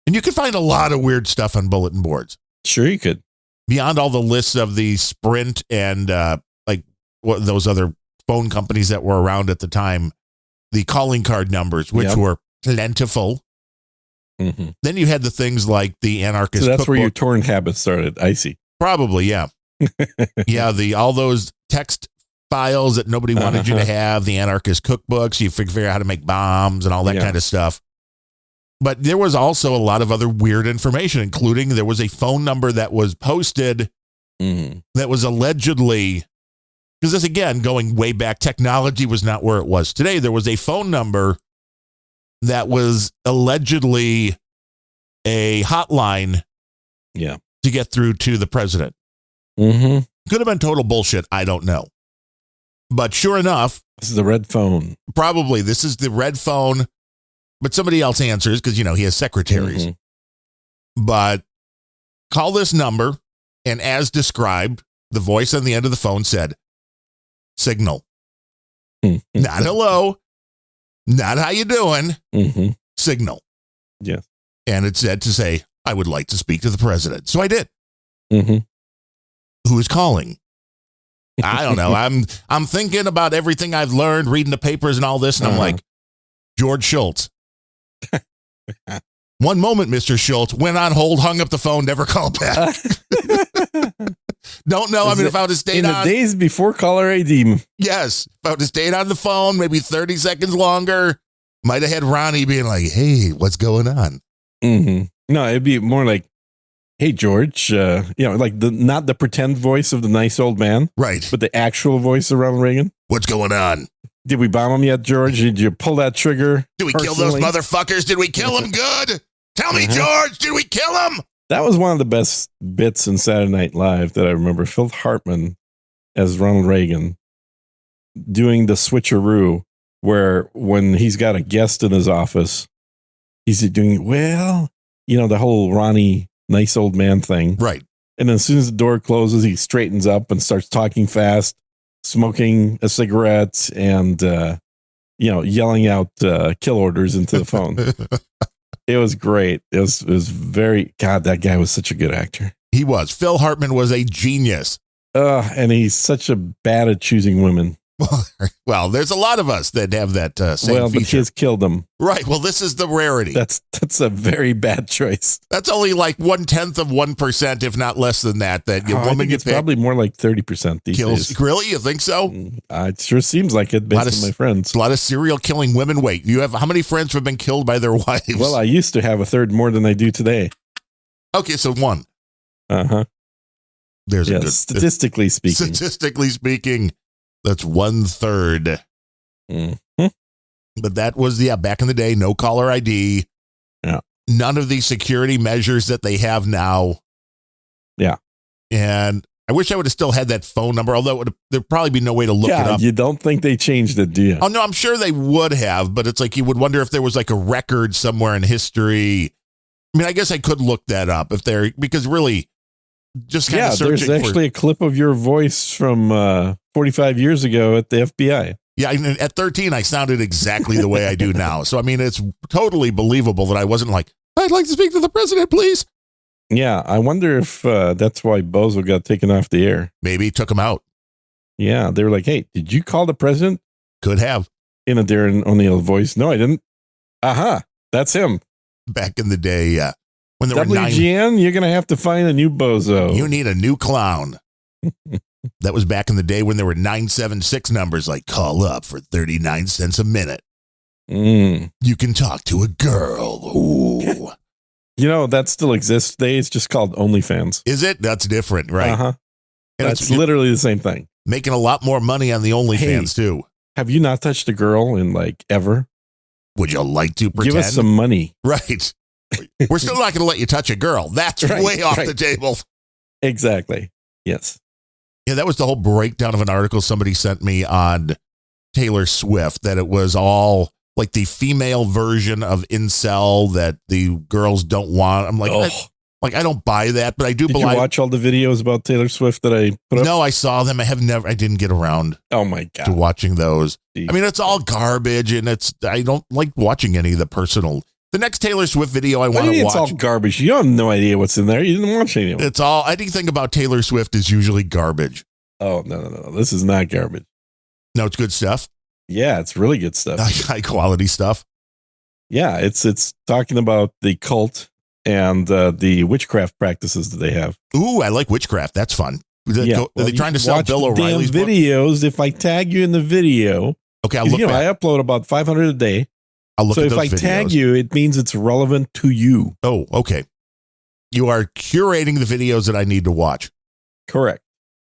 And you could find a lot of weird stuff on bulletin boards. Sure, you could. Beyond all the lists of the Sprint and like what those other phone companies that were around at the time, the calling card numbers, which were plentiful. Mm-hmm. Then you had the things like the anarchist. So that's where cookbook. your torn habit started. I see. Probably, yeah. Yeah, all those text files that nobody wanted you to have, the anarchist cookbooks, you figure out how to make bombs and all that kind of stuff. But there was also a lot of other weird information, including there was a phone number that was posted that was allegedly, because this, again, going way back, technology was not where it was today. There was a phone number that was allegedly a hotline to get through to the president. Mm-hmm. Could have been total bullshit. I don't know. But sure enough, This is the red phone. probably this is the red phone, but somebody else answers because, he has secretaries. Mm-hmm. But call this number, and as described, the voice on the end of the phone said, "Signal." Mm-hmm. Not hello. Not how you doing. Mm-hmm. Signal. Yes. And it said to say, "I would like to speak to the president." So I did. Mm-hmm. Who is calling? I don't know. I'm thinking about everything I've learned, reading the papers and all this, and I'm like, George Schultz. One moment, Mr. Schultz, went on hold, hung up the phone, never called back. Don't know. If I would have stayed in the days before caller ID. Yes. If I would have stayed on the phone, maybe 30 seconds longer, might have had Ronnie being like, "Hey, what's going on?" Mm-hmm. No, it'd be more like, "Hey, George," like not the pretend voice of the nice old man, Right. but the actual voice of Ronald Reagan. "What's going on? Did we bomb him yet, George? Did you pull that trigger? Did we kill those motherfuckers? Did we kill them good? Tell me, George, did we kill them?" That was one of the best bits in Saturday Night Live that I remember. Phil Hartman as Ronald Reagan doing the switcheroo, where when he's got a guest in his office, he's doing, the whole Ronnie nice old man thing. Right. And then as soon as the door closes, he straightens up and starts talking fast, smoking a cigarette, and, yelling out kill orders into the phone. It was great. It was very, God, that guy was such a good actor. He was. Phil Hartman was a genius. And he's such a bad at choosing women. Well, there's a lot of us that have that same Well, the feature. kids killed him. Right. Well, this is the rarity. That's a very bad choice. That's only like 0.1%, if not less than that. That I woman think gets it's probably more like 30% these kills. days. Really? You think so? It sure seems like it based on my friends. A lot of serial killing women. Wait, you have how many friends have been killed by their wives? Well, I used to have a third more than I do today. Okay, so one. Uh-huh. There's a good statistically speaking. Statistically speaking, that's 1/3. Mm-hmm. But that was, back in the day, no caller ID. Yeah. None of the security measures that they have now. Yeah. And I wish I would have still had that phone number, although there'd probably be no way to look it up. You don't think they changed it, do you? Oh, no, I'm sure they would have, but it's like you would wonder if there was like a record somewhere in history. I mean, I guess I could look that up because really just kind of searching. There's actually a clip of your voice from 45 years ago at the FBI. Yeah, at 13, I sounded exactly the way I do now. So, I mean, it's totally believable that I wasn't like, I'd like to speak to the president, please. Yeah, I wonder if that's why Bozo got taken off the air. Maybe he took him out. Yeah, they were like, hey, did you call the president? Could have. In a Darren O'Neill voice. No, I didn't. Aha, that's him. Back in the day, when there were WGN, you're going to have to find a new Bozo. You need a new clown. That was back in the day when there were 976 numbers like call up for 39 cents a minute. You can talk to a girl. Ooh. You know, that still exists today. It's just called OnlyFans. Is it? That's different, right? Uh-huh. That's literally the same thing. Making a lot more money on the OnlyFans, too. Have you not touched a girl in, like, ever? Would you like to pretend? Give us some money. Right. We're still not going to let you touch a girl. That's way off the table. Exactly. Yes. Yeah, that was the whole breakdown of an article somebody sent me on Taylor Swift, that it was all like the female version of incel that the girls don't want. I'm like, I don't buy that, but I do believe. Did you watch all the videos about Taylor Swift that I put up? No, I saw them. I didn't get around. Oh my God. To watching those. Jeez. I mean, it's all garbage, and I don't like watching any of the personal. The next Taylor Swift video I want to watch. It's all garbage. You have no idea what's in there. You didn't watch any of it. It's all, anything about Taylor Swift is usually garbage. Oh, no. This is not garbage. No, it's good stuff. Yeah, it's really good stuff. High quality stuff. Yeah, it's talking about the cult and the witchcraft practices that they have. Ooh, I like witchcraft. That's fun. Are they trying to sell Bill O'Reilly's videos? Book? If I tag you in the video, okay, I'll look. I upload about 500 a day. I'll look. So if I tag you, it means it's relevant to you. Oh, okay. You are curating the videos that I need to watch. Correct.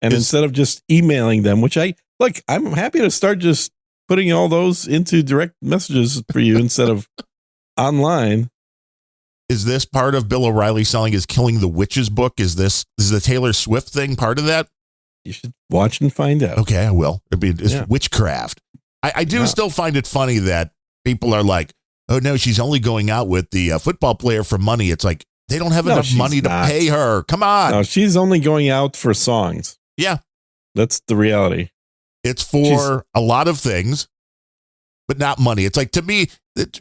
And instead of just emailing them, which I'm happy to start just putting all those into direct messages for you instead of online. Is this part of Bill O'Reilly selling his Killing the Witches book? Is the Taylor Swift thing part of that? You should watch and find out. Okay, I will. It's witchcraft. I do still find it funny that people are like, oh no, she's only going out with the football player for money. It's like, they don't have enough money to pay her. Come on. No, she's only going out for songs. Yeah. That's the reality. It's for a lot of things, but not money. It's like, to me,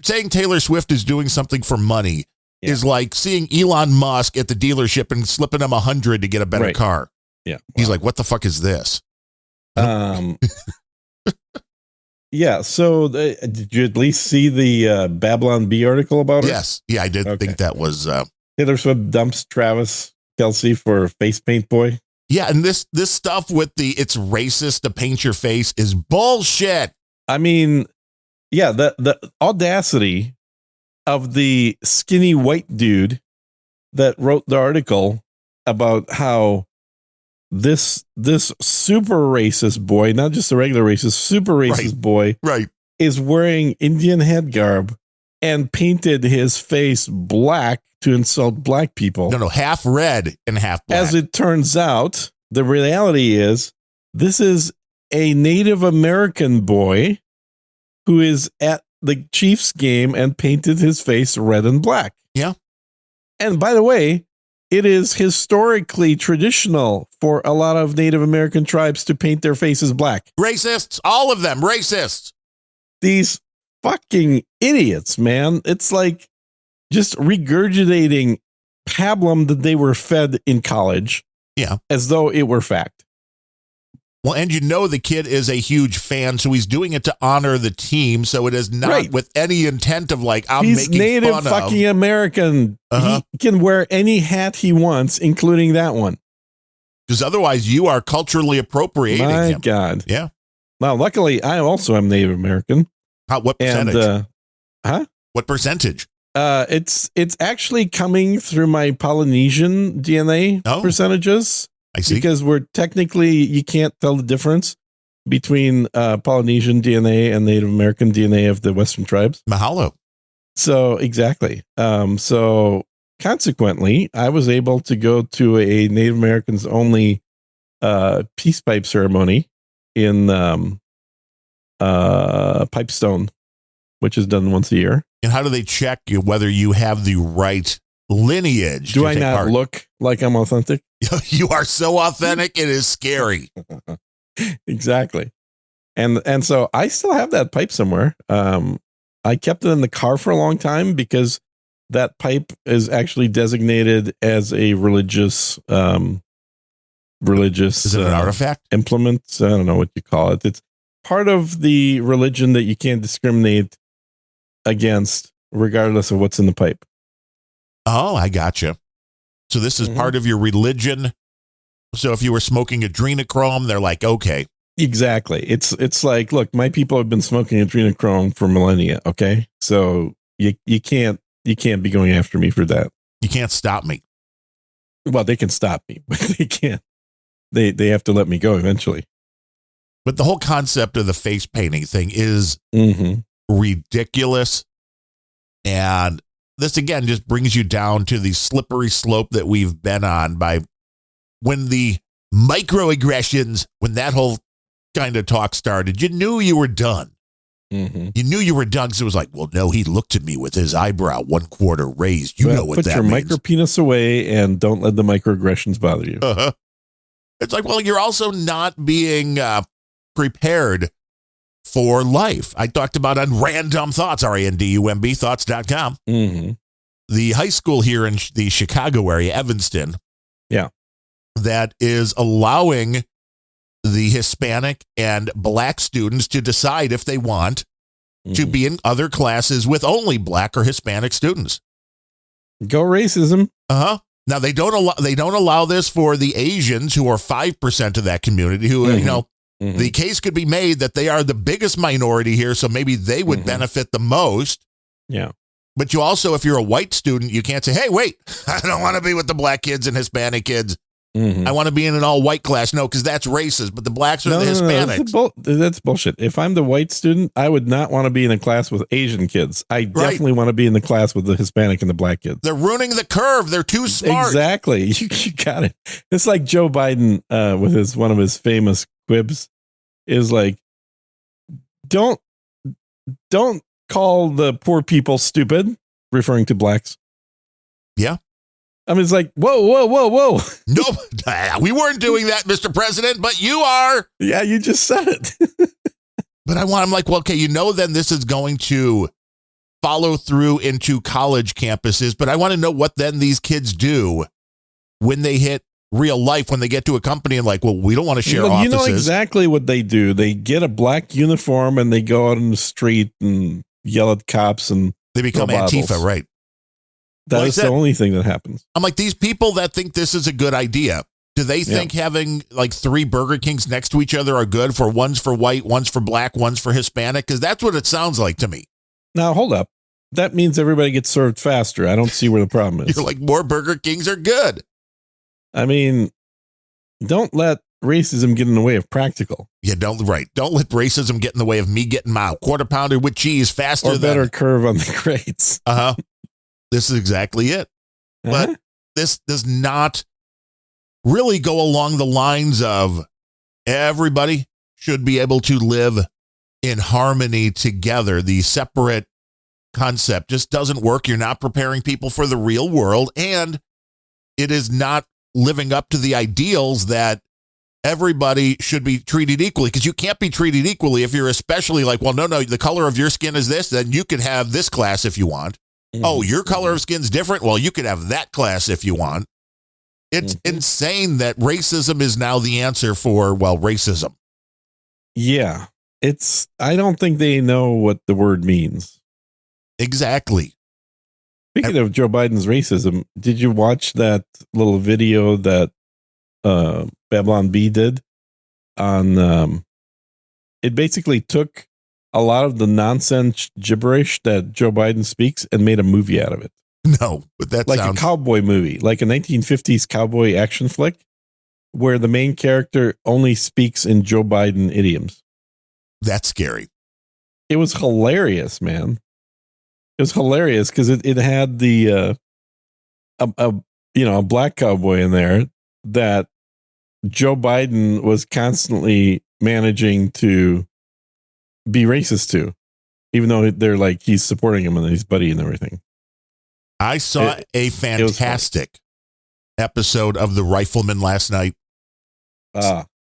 saying Taylor Swift is doing something for money is like seeing Elon Musk at the dealership and slipping him $100 to get a better car. Yeah. He's like, what the fuck is this? Yeah. So did you at least see the Babylon Bee article about it? Yes. Yeah, I did think that was. Taylor Swift dumps Travis Kelce for face paint boy. Yeah. And this stuff with it's racist to paint your face is bullshit. I mean, yeah, the audacity of the skinny white dude that wrote the article about how this super racist boy, not just a regular racist, super racist boy, is wearing Indian head garb and painted his face black to insult black people. No, half red and half black. As it turns out, the reality is this is a Native American boy who is at the Chiefs game and painted his face red and black. Yeah. And by the way, it is historically traditional for a lot of Native American tribes to paint their faces black. Racists, all of them, racists. These fucking idiots, man. It's like just regurgitating pablum that they were fed in college. Yeah. As though it were fact. Well, and the kid is a huge fan, so he's doing it to honor the team. So it is not with any intent of like, he's making Native fun fucking American. He can wear any hat he wants, including that one. Because otherwise you are culturally appropriating him. My God. Yeah. Now, luckily, I also am Native American. What percentage? And, what percentage? It's actually coming through my Polynesian DNA percentages. I see. Because we're technically, you can't tell the difference between Polynesian DNA and Native American DNA of the Western tribes. Mahalo. So exactly. So consequently, I was able to go to a Native Americans only peace pipe ceremony in Pipestone, which is done once a year. And how do they check whether you have the right lineage? Do I not look like I'm authentic? You are so authentic, it is scary. Exactly. And so I still have that pipe somewhere. I kept it in the car for a long time because that pipe is actually designated as a religious is it an artifact? Implement. I don't know what you call it. It's part of the religion that you can't discriminate against regardless of what's in the pipe. Oh, I gotcha. So this is part of your religion. So if you were smoking adrenochrome, they're like, okay. Exactly. It's like, look, my people have been smoking adrenochrome for millennia. Okay. So you can't be going after me for that. You can't stop me. Well, they can stop me, but they can't. They have to let me go eventually. But the whole concept of the face painting thing is ridiculous. And this, again, just brings you down to the slippery slope that we've been on by when the microaggressions, when that whole kind of talk started, you knew you were done. You knew you were done because it was like, well, no, he looked at me with his eyebrow 1/4 raised. You know what that means. Put your micro penis away and don't let the microaggressions bother you. It's like, well, you're also not being prepared for life. I talked about on Random Thoughts, RANDUMB, thoughts.com. The high school here in the Chicago area, Evanston. Yeah. That is allowing the Hispanic and black students to decide if they want to be in other classes with only black or Hispanic students. Go racism. Now they don't allow this for the Asians, who are 5% of that community, who the case could be made that they are the biggest minority here, so maybe they would benefit the most. Yeah. But you also, if you're a white student, you can't say, hey, wait, I don't want to be with the black kids and Hispanic kids. I want to be in an all-white class. No, because that's racist, but the blacks are the Hispanics. No, that's bullshit. If I'm the white student, I would not want to be in a class with Asian kids. I definitely want to be in the class with the Hispanic and the black kids. They're ruining the curve. They're too smart. Exactly. You got it. It's like Joe Biden with one of his famous quibs is like, don't call the poor people stupid, referring to blacks. Yeah. I mean, it's like, whoa. No, we weren't doing that, Mr. President, but you are. Yeah, you just said it. But I'm like, well, okay, then this is going to follow through into college campuses, but I want to know what then these kids do when they hit real life, when they get to a company and like, well, we don't want to share offices. You know exactly what they do. They get a black uniform and they go out in the street and yell at cops and they become Antifa, right? That is the only thing that happens. I'm like, these people that think this is a good idea, do they think having like 3 Burger Kings next to each other are good for one's for white, one's for black, one's for Hispanic? Because that's what it sounds like to me. Now, hold up. That means everybody gets served faster. I don't see where the problem is. You're like, more Burger Kings are good. I mean, don't let racism get in the way of practical. Yeah, don't let racism get in the way of me getting my quarter pounder with cheese faster or better curve on the grades. This is exactly it. But this does not really go along the lines of everybody should be able to live in harmony together. The separate concept just doesn't work. You're not preparing people for the real world, and it is not living up to the ideals that everybody should be treated equally, because you can't be treated equally if you're especially like, well, no, the color of your skin is this, then you can have this class if you want. Oh, your color of skin's different? Well, you could have that class if you want. It's insane that racism is now the answer for, well, racism. Yeah. I don't think they know what the word means. Exactly. Speaking of Joe Biden's racism, did you watch that little video that Babylon Bee did on it basically took a lot of the nonsense gibberish that Joe Biden speaks and made a movie out of it. No, but that like a cowboy movie, like a 1950s cowboy action flick where the main character only speaks in Joe Biden idioms. That's scary. It was hilarious, man. It was hilarious because it had the a black cowboy in there that Joe Biden was constantly managing to be racist to, even though they're like, he's supporting him and he's buddy and everything. I saw a fantastic episode of The Rifleman last night.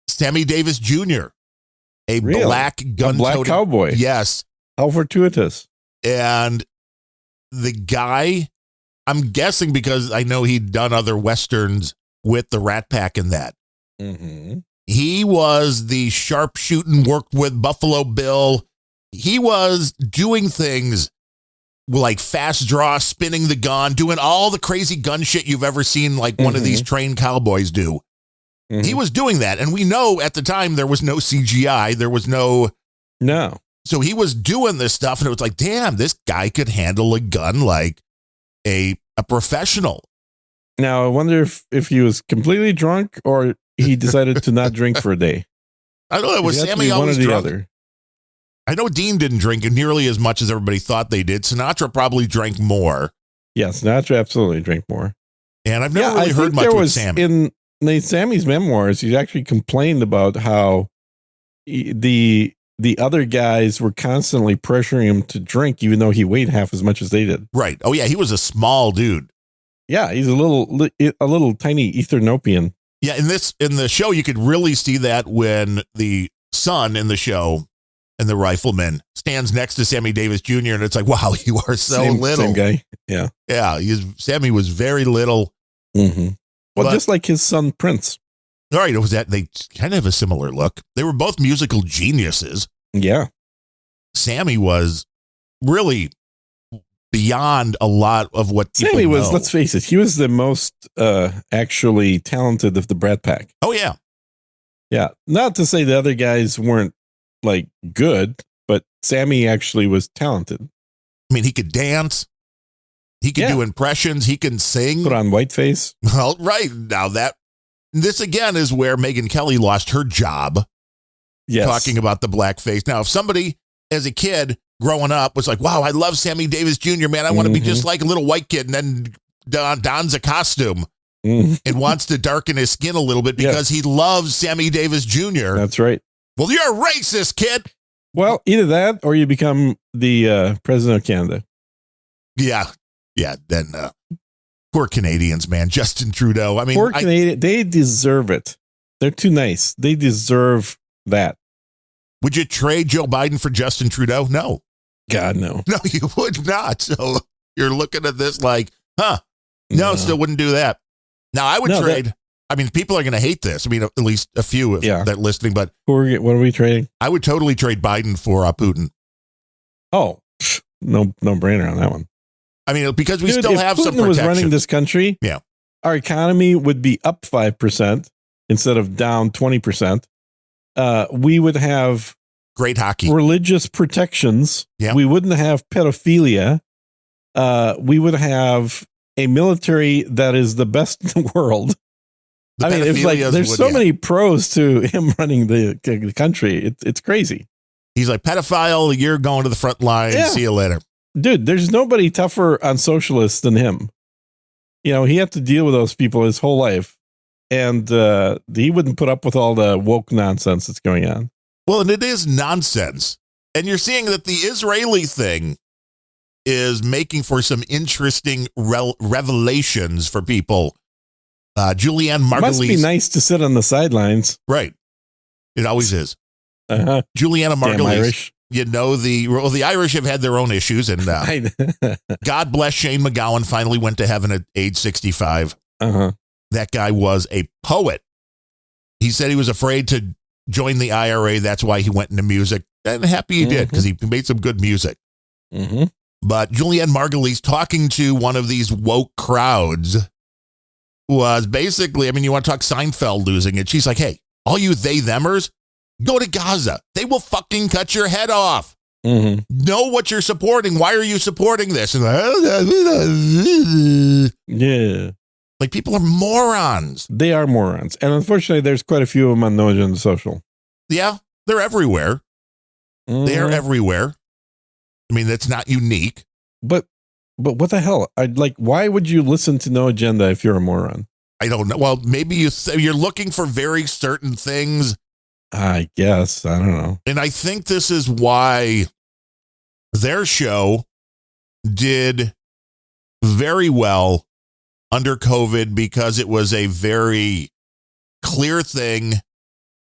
Sammy Davis Jr., a black gun-toting cowboy. Yes. How fortuitous. And the guy, I'm guessing because I know he'd done other Westerns with the Rat Pack and that. Mm-hmm. He was the sharpshooting, worked with Buffalo Bill. He was doing things like fast draw, spinning the gun, doing all the crazy gun shit you've ever seen like one of these trained cowboys do. Mm-hmm. He was doing that. And we know at the time there was no CGI. There was no. So he was doing this stuff and it was like, damn, this guy could handle a gun like a professional. Now, I wonder if he was completely drunk or he decided to not drink for a day. I don't know. Was Sammy always drunk? Other. I know Dean didn't drink nearly as much as everybody thought they did. Sinatra probably drank more. Yeah, Sinatra absolutely drank more. And I've never really heard much with Sammy. In Sammy's memoirs, he actually complained about how the other guys were constantly pressuring him to drink, even though he weighed half as much as they did. Right. Oh, yeah. He was a small dude. Yeah, he's a little tiny Ethiopian. Yeah, in the show, you could really see that when the son in the show and the Rifleman stands next to Sammy Davis Jr. and it's like, wow, you are so little. Same guy. Yeah. Yeah. Sammy was very little. Mm-hmm. Well, just like his son Prince. All right, it was that they kind of have a similar look. They were both musical geniuses. Yeah. Sammy was really beyond a lot of what people Sammy was, know. let's face it, he was the most actually talented of the Brat Pack. Oh, yeah. Yeah. Not to say the other guys weren't like good, but Sammy actually was talented. I mean, he could dance. He could do impressions. He can sing. Put on whiteface. Well, right. Now this again is where Megyn Kelly lost her job. Yes. Talking about the blackface. Now, if somebody as a kid growing up was like, wow, I love Sammy Davis Jr., man. I want to be just like a little white kid, and then dons a costume and wants to darken his skin a little bit because he loves Sammy Davis Jr. That's right. Well, you're a racist, kid. Well, either that or you become the president of Canada. Yeah. Yeah. Then poor Canadians, man. Justin Trudeau. I mean, poor Canadians, they deserve it. They're too nice. They deserve that. Would you trade Joe Biden for Justin Trudeau? No. God, no. No, you would not. So you're looking at this like, no, still wouldn't do that. Now, I would trade. I mean, people are going to hate this. I mean, at least a few that are listening, but what are we trading? I would totally trade Biden for Putin. Oh, no brainer on that one. I mean, because we still have some protection. If Putin was running this country, our economy would be up 5% instead of down 20%. We would have great hockey, religious protections. Yeah. We wouldn't have pedophilia. We would have a military that is the best in the world. I mean, it's like there's so many pros to him running the country. It's crazy. He's like, pedophile, you're going to the front line. See you later. Dude, there's nobody tougher on socialists than him. You know, he had to deal with those people his whole life. And he wouldn't put up with all the woke nonsense that's going on. Well, and it is nonsense. And you're seeing that the Israeli thing is making for some interesting revelations for people. Julianne Margulies. Must be nice to sit on the sidelines. Right. It always is. Uh-huh. Julianne Margulies. Irish. You know, the Irish have had their own issues. And God bless Shane McGowan finally went to heaven at age 65. Uh-huh. That guy was a poet. He said he was afraid to join the IRA. That's why he went into music. And happy he did, because he made some good music. Mm-hmm. But Julianne Margulies talking to one of these woke crowds was basically, I mean, you want to talk Seinfeld losing it. She's like, hey, all you they-themers, go to Gaza. They will fucking cut your head off. Mm-hmm. Know what you're supporting. Why are you supporting this? And yeah. Like, people are morons. They are morons. And unfortunately, there's quite a few of them on No Agenda Social. Yeah, they're everywhere. Mm-hmm. They are everywhere. I mean, that's not unique. But what the hell? Why would you listen to No Agenda if you're a moron? I don't know. Well, maybe you're looking for very certain things. I guess. I don't know. And I think this is why their show did very well under COVID, because it was a very clear thing.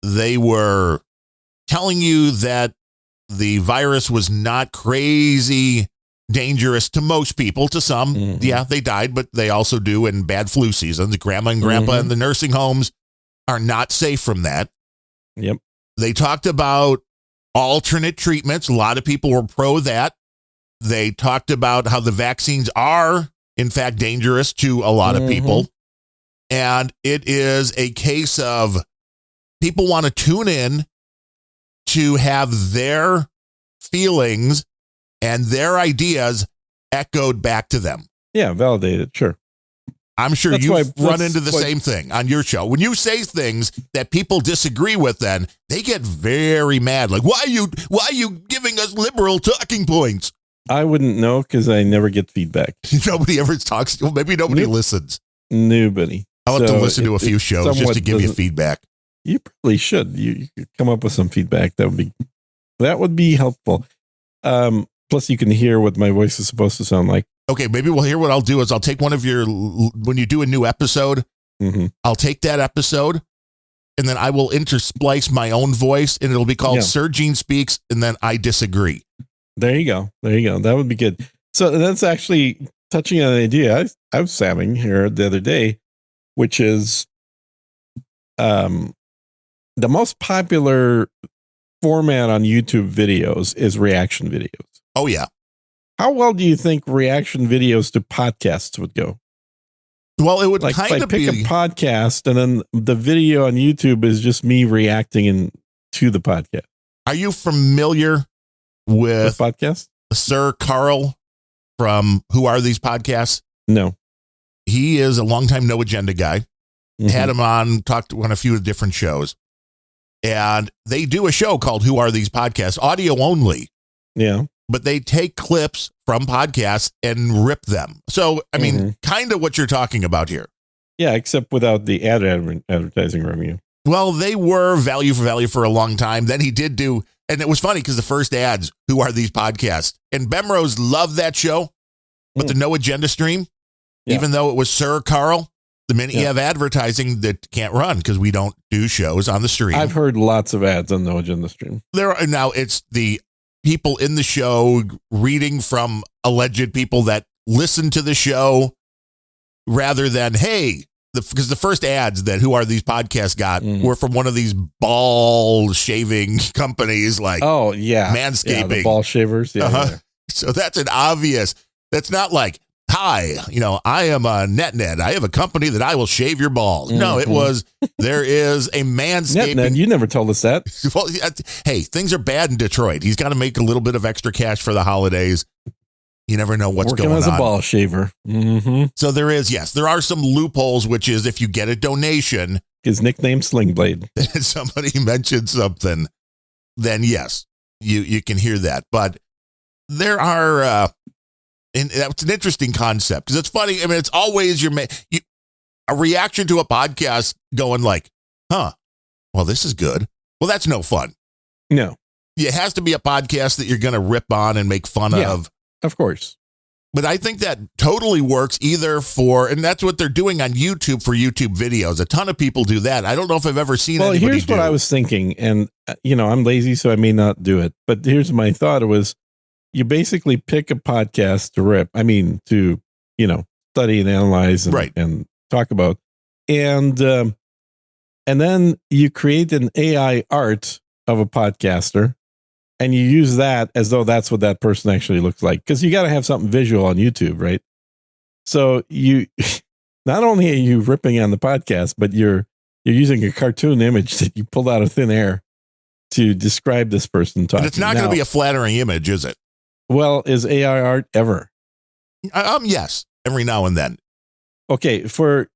They were telling you that the virus was not crazy dangerous to most people. To some, yeah, they died, but they also do in bad flu seasons. Grandma and grandpa in the nursing homes are not safe from that. Yep. They talked about alternate treatments. A lot of people were pro that. They talked about how the vaccines are, in fact, dangerous to a lot of people. And it is a case of people want to tune in to have their feelings and their ideas echoed back to them. Yeah, validated. Sure. I'm sure you've run into the same thing on your show. When you say things that people disagree with, then they get very mad. Like, why are you giving us liberal talking points? I wouldn't know because I never get feedback. Nobody ever talks. Well, maybe nobody listens. Nobody. I'll have to listen to a few shows just to give you feedback. You probably should. You could come up with some feedback. That would be helpful. Plus, you can hear what my voice is supposed to sound like. Okay, maybe we'll hear what I'll do is I'll take one of your, when you do a new episode, I'll take that episode and then I will intersplice my own voice and it'll be called Sir Gene Speaks and then I Disagree. There you go. That would be good. So that's actually touching on an idea I was having here the other day, which is the most popular format on YouTube videos is reaction videos. Oh, yeah. How well do you think reaction videos to podcasts would go? Well, it would like kind if I of pick be a podcast and then the video on YouTube is just me reacting to the podcast. Are you familiar with podcast? Sir Carl from Who Are These Podcasts? No. He is a longtime No Agenda guy. Had him on, talked on a few different shows. And they do a show called Who Are These Podcasts? Audio only. Yeah. But they take clips from podcasts and rip them. So, I mean, kind of what you're talking about here. Yeah, except without the advertising revenue. Well, they were value for value for a long time. Then he did do, and it was funny because the first ads, Who Are These Podcasts? And Bemrose loved that show, but the No Agenda stream, even though it was Sir Carl, the minute you have advertising, that can't run because we don't do shows on the stream. I've heard lots of ads on No Agenda stream. Now it's the people in the show reading from alleged people that listen to the show rather than, hey, because the first ads that Who Are These Podcasts got were from one of these ball shaving companies like Manscaping. The ball shavers. Yeah. So that's an obvious, that's not like, hi, I am a NetNet. I have a company that I will shave your balls. No, it was, there is a Manscaping. NetNet, you never told us that. Well, hey, things are bad in Detroit. He's got to make a little bit of extra cash for the holidays. You never know what's going on. Working as a ball shaver. So there are some loopholes, which is if you get a donation. His nickname Sling Blade. And somebody mentioned something, then yes, you can hear that. But there are, and that's an interesting concept because it's funny. I mean, it's always a reaction to a podcast going like, well, this is good. Well, that's no fun. No. It has to be a podcast that you're going to rip on and make fun of. Of course. But I think that totally works either and that's what they're doing on YouTube for YouTube videos. A ton of people do that. I don't know if I've ever seen anybody here's what I was thinking. And, I'm lazy, so I may not do it. But here's my thought. It was, you basically pick a podcast to rip. I mean, to, study and analyze and talk about. And then you create an AI art of a podcaster and you use that as though that's what that person actually looks like. Because you got to have something visual on YouTube, right? So you, not only are you ripping on the podcast, but you're using a cartoon image that you pulled out of thin air to describe this person talking. And it's not going to be a flattering image, is it? Well, is AI art ever? Yes, every now and then. Okay,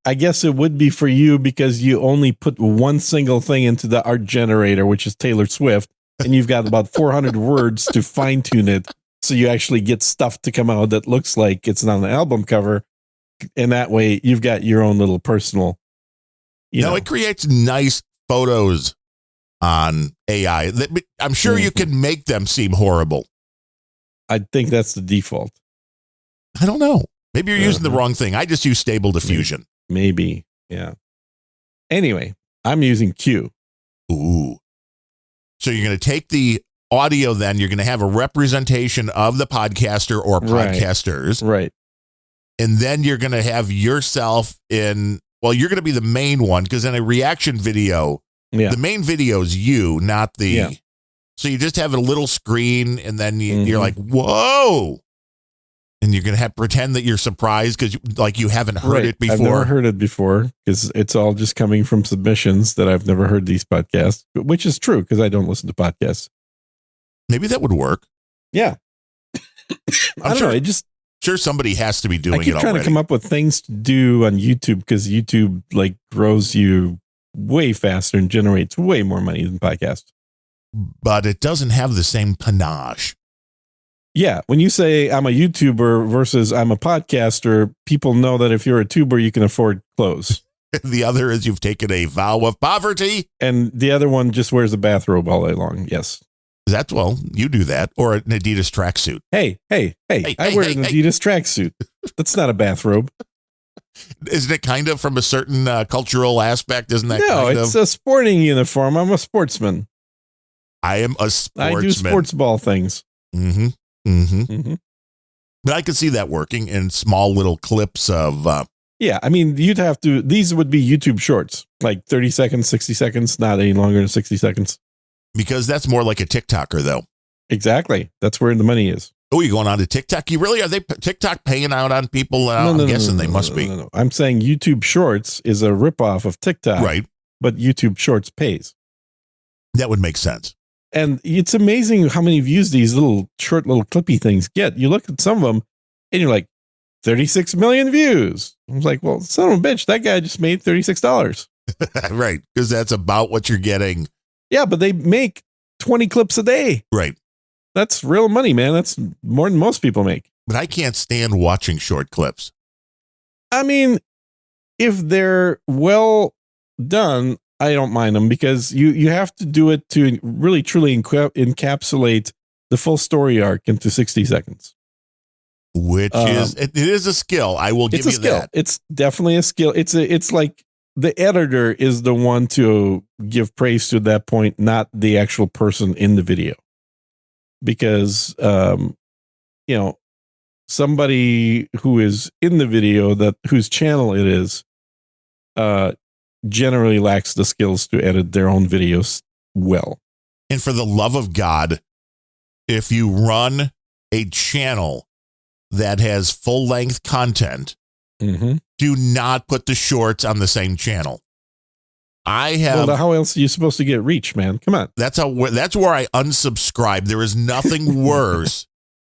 I guess it would be for you because you only put one single thing into the art generator, which is Taylor Swift, and you've got about 400 words to fine tune it, so you actually get stuff to come out that looks like it's not an album cover, and that way you've got your own little personal No, it creates nice photos on AI. I'm sure you can make them seem horrible. I think that's the default. I don't know. Maybe you're using the wrong thing. I just use Stable Diffusion. Maybe. Yeah. Anyway, I'm using Q. Ooh. So you're going to take the audio, then you're going to have a representation of the podcaster or podcasters. Right. And then you're going to have yourself in, well, you're going to be the main one, because in a reaction video, the main video is you, not the. Yeah. So you just have a little screen, and then you're like, whoa. And you're going to pretend that you're surprised because you haven't heard it before. I've never heard it before because it's all just coming from submissions that I've never heard these podcasts, which is true because I don't listen to podcasts. Maybe that would work. Yeah. I don't know. It just. Sure, somebody has to be doing it already. I keep trying to come up with things to do on YouTube because YouTube grows you way faster and generates way more money than podcasts. But it doesn't have the same panache. Yeah, when you say I'm a YouTuber versus I'm a podcaster, people know that if you're a tuber, you can afford clothes. The other is you've taken a vow of poverty. And the other one just wears a bathrobe all day long. Yes. You do that, or an Adidas tracksuit. Hey, I wear an Adidas tracksuit. That's not a bathrobe. Isn't it kind of from a certain cultural aspect? Isn't that it's a sporting uniform. I'm a sportsman. I am a sportsman. I do sports ball things. Mm-hmm. But I could see that working in small little clips of... yeah, I mean, these would be YouTube shorts, like 30 seconds, 60 seconds, not any longer than 60 seconds. Because that's more like a TikToker, though. Exactly. That's where the money is. Oh, you going on to TikTok? Are they TikTok paying out on people? I'm guessing they must be. No. I'm saying YouTube Shorts is a ripoff of TikTok. Right. But YouTube Shorts pays. That would make sense. And it's amazing how many views these little clippy things get. You look at some of them and you're like, 36 million views. I was like, well, son of a bitch, that guy just made $36. Right. Because that's about what you're getting. Yeah, but they make 20 clips a day. Right. That's real money, man. That's more than most people make. But I can't stand watching short clips. I mean, if they're well done, I don't mind them because you have to do it to really truly encapsulate the full story arc into 60 seconds. Which it is a skill. I will give you that. It's definitely a skill. It's like the editor is the one to give praise to at that point, not the actual person in the video. Because, somebody who is in the video whose channel it is, generally lacks the skills to edit their own videos well. And for the love of God, if you run a channel that has full length content, do not put the shorts on the same channel. Well, how else are you supposed to get reach, man? Come on. That's where I unsubscribe. There is nothing worse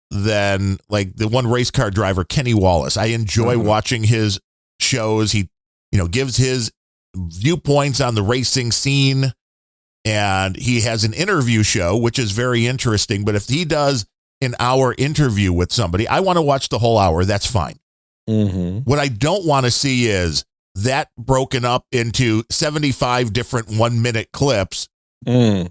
than like the one race car driver, Kenny Wallace. I enjoy watching his shows. He, gives his viewpoints on the racing scene, and he has an interview show, which is very interesting. But if he does an hour interview with somebody, I want to watch the whole hour. That's fine. What I don't want to see is that broken up into 75 different 1-minute clips and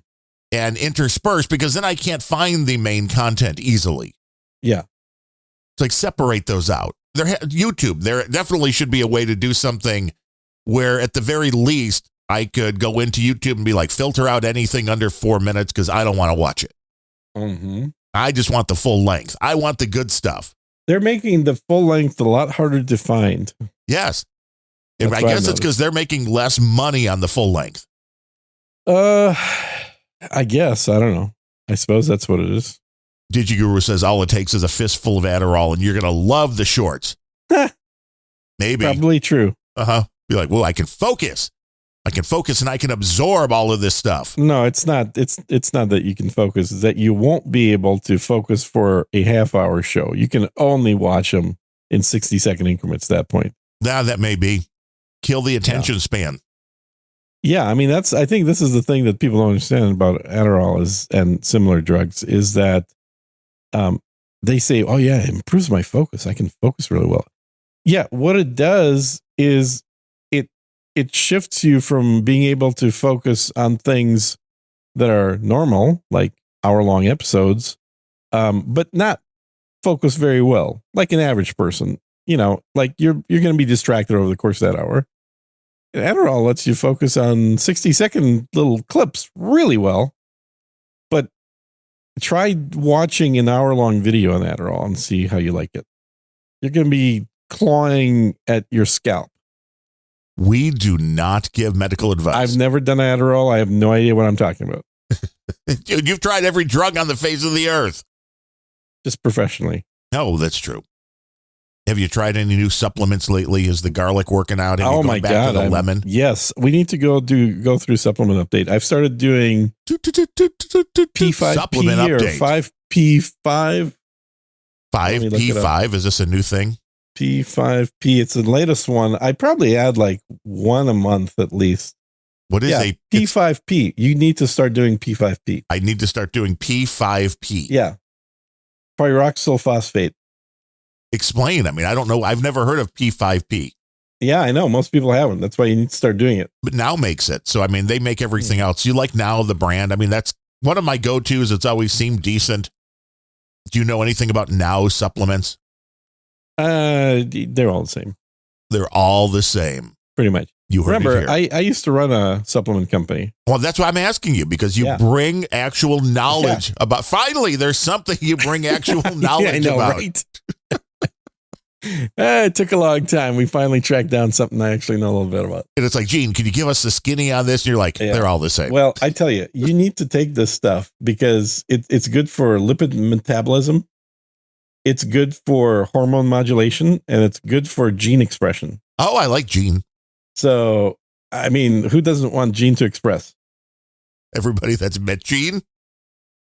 interspersed, because then I can't find the main content easily. Yeah. It's like separate those out. YouTube, there definitely should be a way to do something where at the very least I could go into YouTube and be like, filter out anything under 4 minutes because I don't want to watch it. I just want the full length. I want the good stuff. They're making the full length a lot harder to find. Yes. And I guess it's because they're making less money on the full length. I guess. I don't know. I suppose that's what it is. DigiGuru says all it takes is a fistful of Adderall and you're going to love the shorts. Maybe. Probably true. Be like, well, I can focus and I can absorb all of this stuff. No, it's not. It's not that you can focus. It's that you won't be able to focus for a half-hour show. You can only watch them in 60-second increments at that point. That may be. Kill the attention span. Yeah, I mean, I think this is the thing that people don't understand about Adderall and similar drugs is that they say, oh, yeah, it improves my focus. I can focus really well. Yeah, what it does is it shifts you from being able to focus on things that are normal, like hour-long episodes, but not focus very well, like an average person. Like you're going to be distracted over the course of that hour. And Adderall lets you focus on 60-second little clips really well. But try watching an hour-long video on Adderall and see how you like it. You're going to be clawing at your scalp. We do not give medical advice. I've never done Adderall. I have no idea what I'm talking about. Dude, you've tried every drug on the face of the earth. Just professionally. No, that's true. Have you tried any new supplements lately? Is the garlic working out? Oh my God. The lemon? Yes. We need to go through supplement update. I've started doing P5P supplement or update. 5P5. 5P5. Is this a new thing? P5P. It's the latest one. I probably add like one a month at least. What is a P5P? You need to start doing P5P. I need to start doing P5P. Yeah. Pyroxyl phosphate. Explain. I mean, I don't know. I've never heard of P5P. Yeah, I know. Most people haven't. That's why you need to start doing it. But Now makes it. So, I mean, they make everything else. You like Now, the brand. I mean, that's one of my go-tos. It's always seemed decent. Do you know anything about Now supplements? They're all the same. They're all the same. Pretty much. You heard Remember, it here. I used to run a supplement company. Well, that's why I'm asking you, because you bring actual knowledge about. Finally, there's something you bring actual knowledge I know, about. Right? It took a long time. We finally tracked down something I actually know a little bit about. And it's like, Gene, can you give us the skinny on this? And you're like, they're all the same. Well, I tell you, you need to take this stuff because it's good for lipid metabolism. It's good for hormone modulation, and it's good for gene expression. Oh, I like Gene. So, I mean, who doesn't want gene to express? Everybody that's met Gene.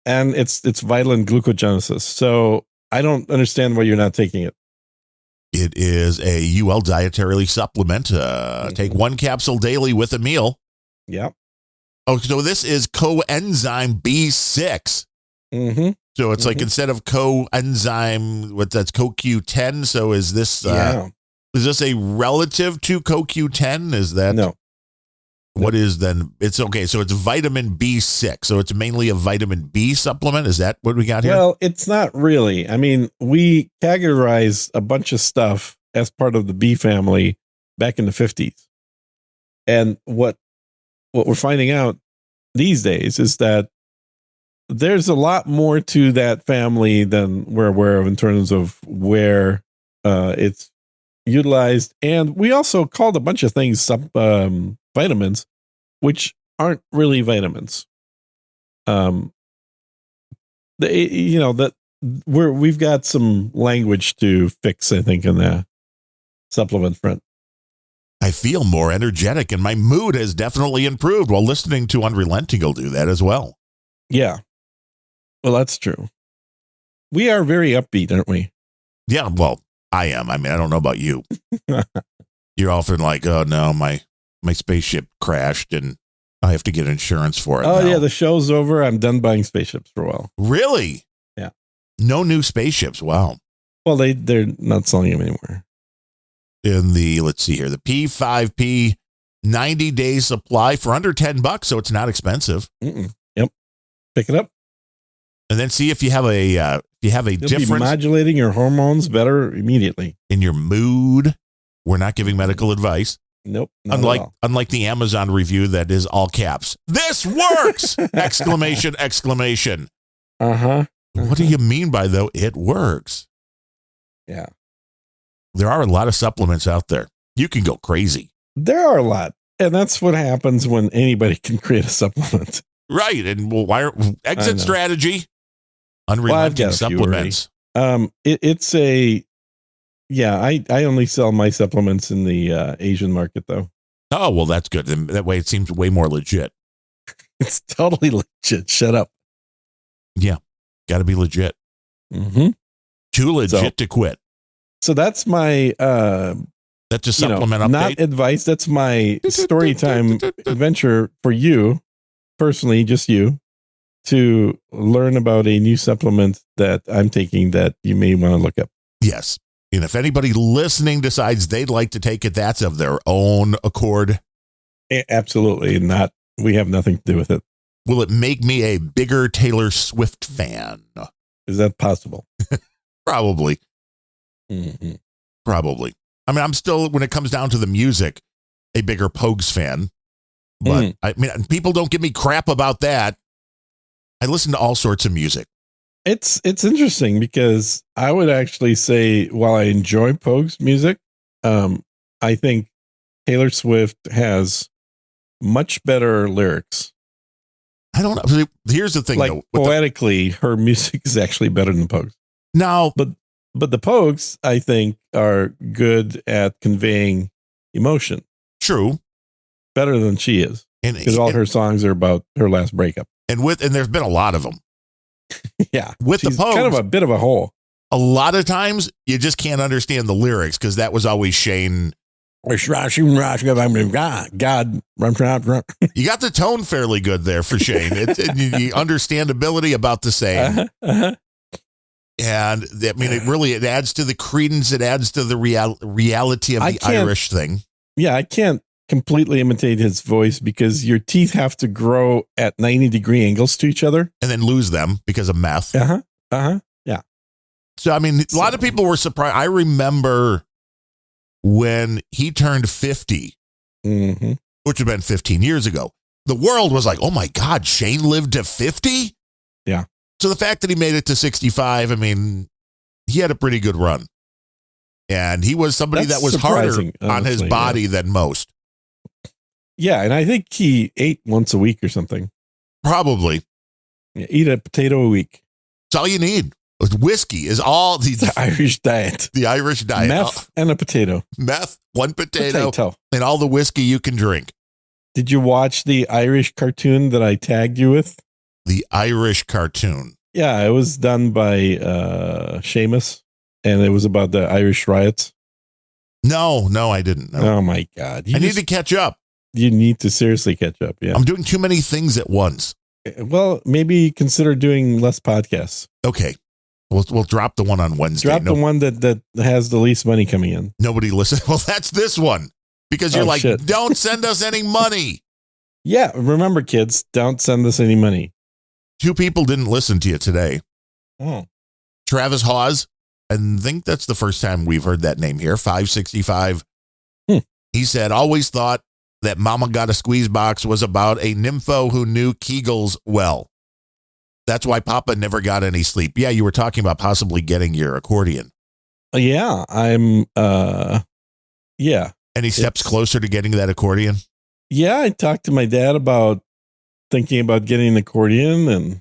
And it's vital in glucogenesis. So I don't understand why you're not taking it. It is a UL dietary supplement. Take one capsule daily with a meal. Yeah. Oh, so this is coenzyme B6. Mm-hmm. So it's like instead of coenzyme, that's CoQ10. So is this is this a relative to CoQ10? Is that no? What is then? It's okay. So it's vitamin B6. So it's mainly a vitamin B supplement. Is that what we got here? Well, it's not really. I mean, we categorized a bunch of stuff as part of the B family back in the 50s. And what we're finding out these days is that there's a lot more to that family than we're aware of in terms of where it's utilized. And we also called a bunch of things vitamins, which aren't really vitamins. We've got some language to fix, I think, in the supplement front. I feel more energetic and my mood has definitely improved while listening to Unrelenting will do that as well. Yeah. Well, that's true. We are very upbeat, aren't we? Yeah, well, I am. I mean, I don't know about you. You're often like, oh no, my spaceship crashed and I have to get insurance for it. Oh now. Yeah, the show's over. I'm done buying spaceships for a while. Really? Yeah. No new spaceships. Wow. Well, they're not selling them anymore. In the, let's see here, the P5P 90-day supply for under $10, so it's not expensive. Yep. Pick it up. And then see if you have a You'll difference be modulating your hormones better immediately. in your mood. We're not giving medical advice. Nope. Unlike the Amazon review that is all caps. This works! Exclamation, exclamation. Uh-huh. What do you mean by though it works? Yeah. There are a lot of supplements out there. You can go crazy. There are a lot. And that's what happens when anybody can create a supplement. Right. And exit strategy. Unrelenting supplements. It's a, I only sell my supplements in the Asian market though. Oh, well, that's good. That way it seems way more legit. It's totally legit. Shut up. Yeah. Got to be legit. Mm-hmm. Too legit to quit. So that's my, that's a supplement update. Not advice. That's my story time adventure for you personally, just you, to learn about a new supplement that I'm taking that you may want to look up. Yes. And if anybody listening decides they'd like to take it, that's of their own accord. Absolutely not. We have nothing to do with it. Will it make me a bigger Taylor Swift fan? Is that possible? Probably. Mm-hmm. Probably. I mean, I'm still, when it comes down to the music, a bigger Pogues fan. But I mean, people don't give me crap about that. I listen to all sorts of music. It's interesting because I would actually say, while I enjoy Pogues music, I think Taylor Swift has much better lyrics. I don't know. Here's the thing, like, though. Poetically, her music is actually better than the Pogues. Now, but the Pogues, I think, are good at conveying emotion. True. Better than she is. Because all her songs are about her last breakup. And there's been a lot of them. Yeah. With the Pogues, kind of a bit of a hole. A lot of times, you just can't understand the lyrics because that was always Shane. God. You got the tone fairly good there for Shane. The understandability about the same. And I mean, it adds to the credence. It adds to the reality of the Irish thing. Yeah, I can't completely imitate his voice because your teeth have to grow at 90-degree angles to each other. And then lose them because of meth. Yeah. So, I mean, a lot of people were surprised. I remember when he turned 50, which would have been 15 years ago, the world was like, oh my God, Shane lived to 50? Yeah. So the fact that he made it to 65, I mean, he had a pretty good run. And he was somebody that was harder on his body than most. Yeah, and I think he ate once a week or something. Probably. Yeah, eat a potato a week. It's all you need. Whiskey is all the Irish diet. The Irish diet. Meth and a potato. Meth, one potato, and all the whiskey you can drink. Did you watch the Irish cartoon that I tagged you with? The Irish cartoon. Yeah, it was done by Seamus, and it was about the Irish riots. No, I didn't know. Oh my God. I need to catch up. You need to seriously catch up. Yeah. I'm doing too many things at once. Well, maybe consider doing less podcasts. Okay. We'll drop the one on Wednesday. Drop the one that has the least money coming in. Nobody listens. Well, that's this one. Because you're shit. Don't send us any money. Yeah. Remember, kids, don't send us any money. 2 people didn't listen to you today. Oh. Travis Hawes. I think that's the first time we've heard that name here. 565. He said, always thought that Mama Got a Squeeze Box was about a nympho who knew Kegels well. That's why Papa never got any sleep. Yeah, you were talking about possibly getting your accordion. Yeah, yeah. Any steps closer to getting that accordion? Yeah, I talked to my dad about thinking about getting an accordion, and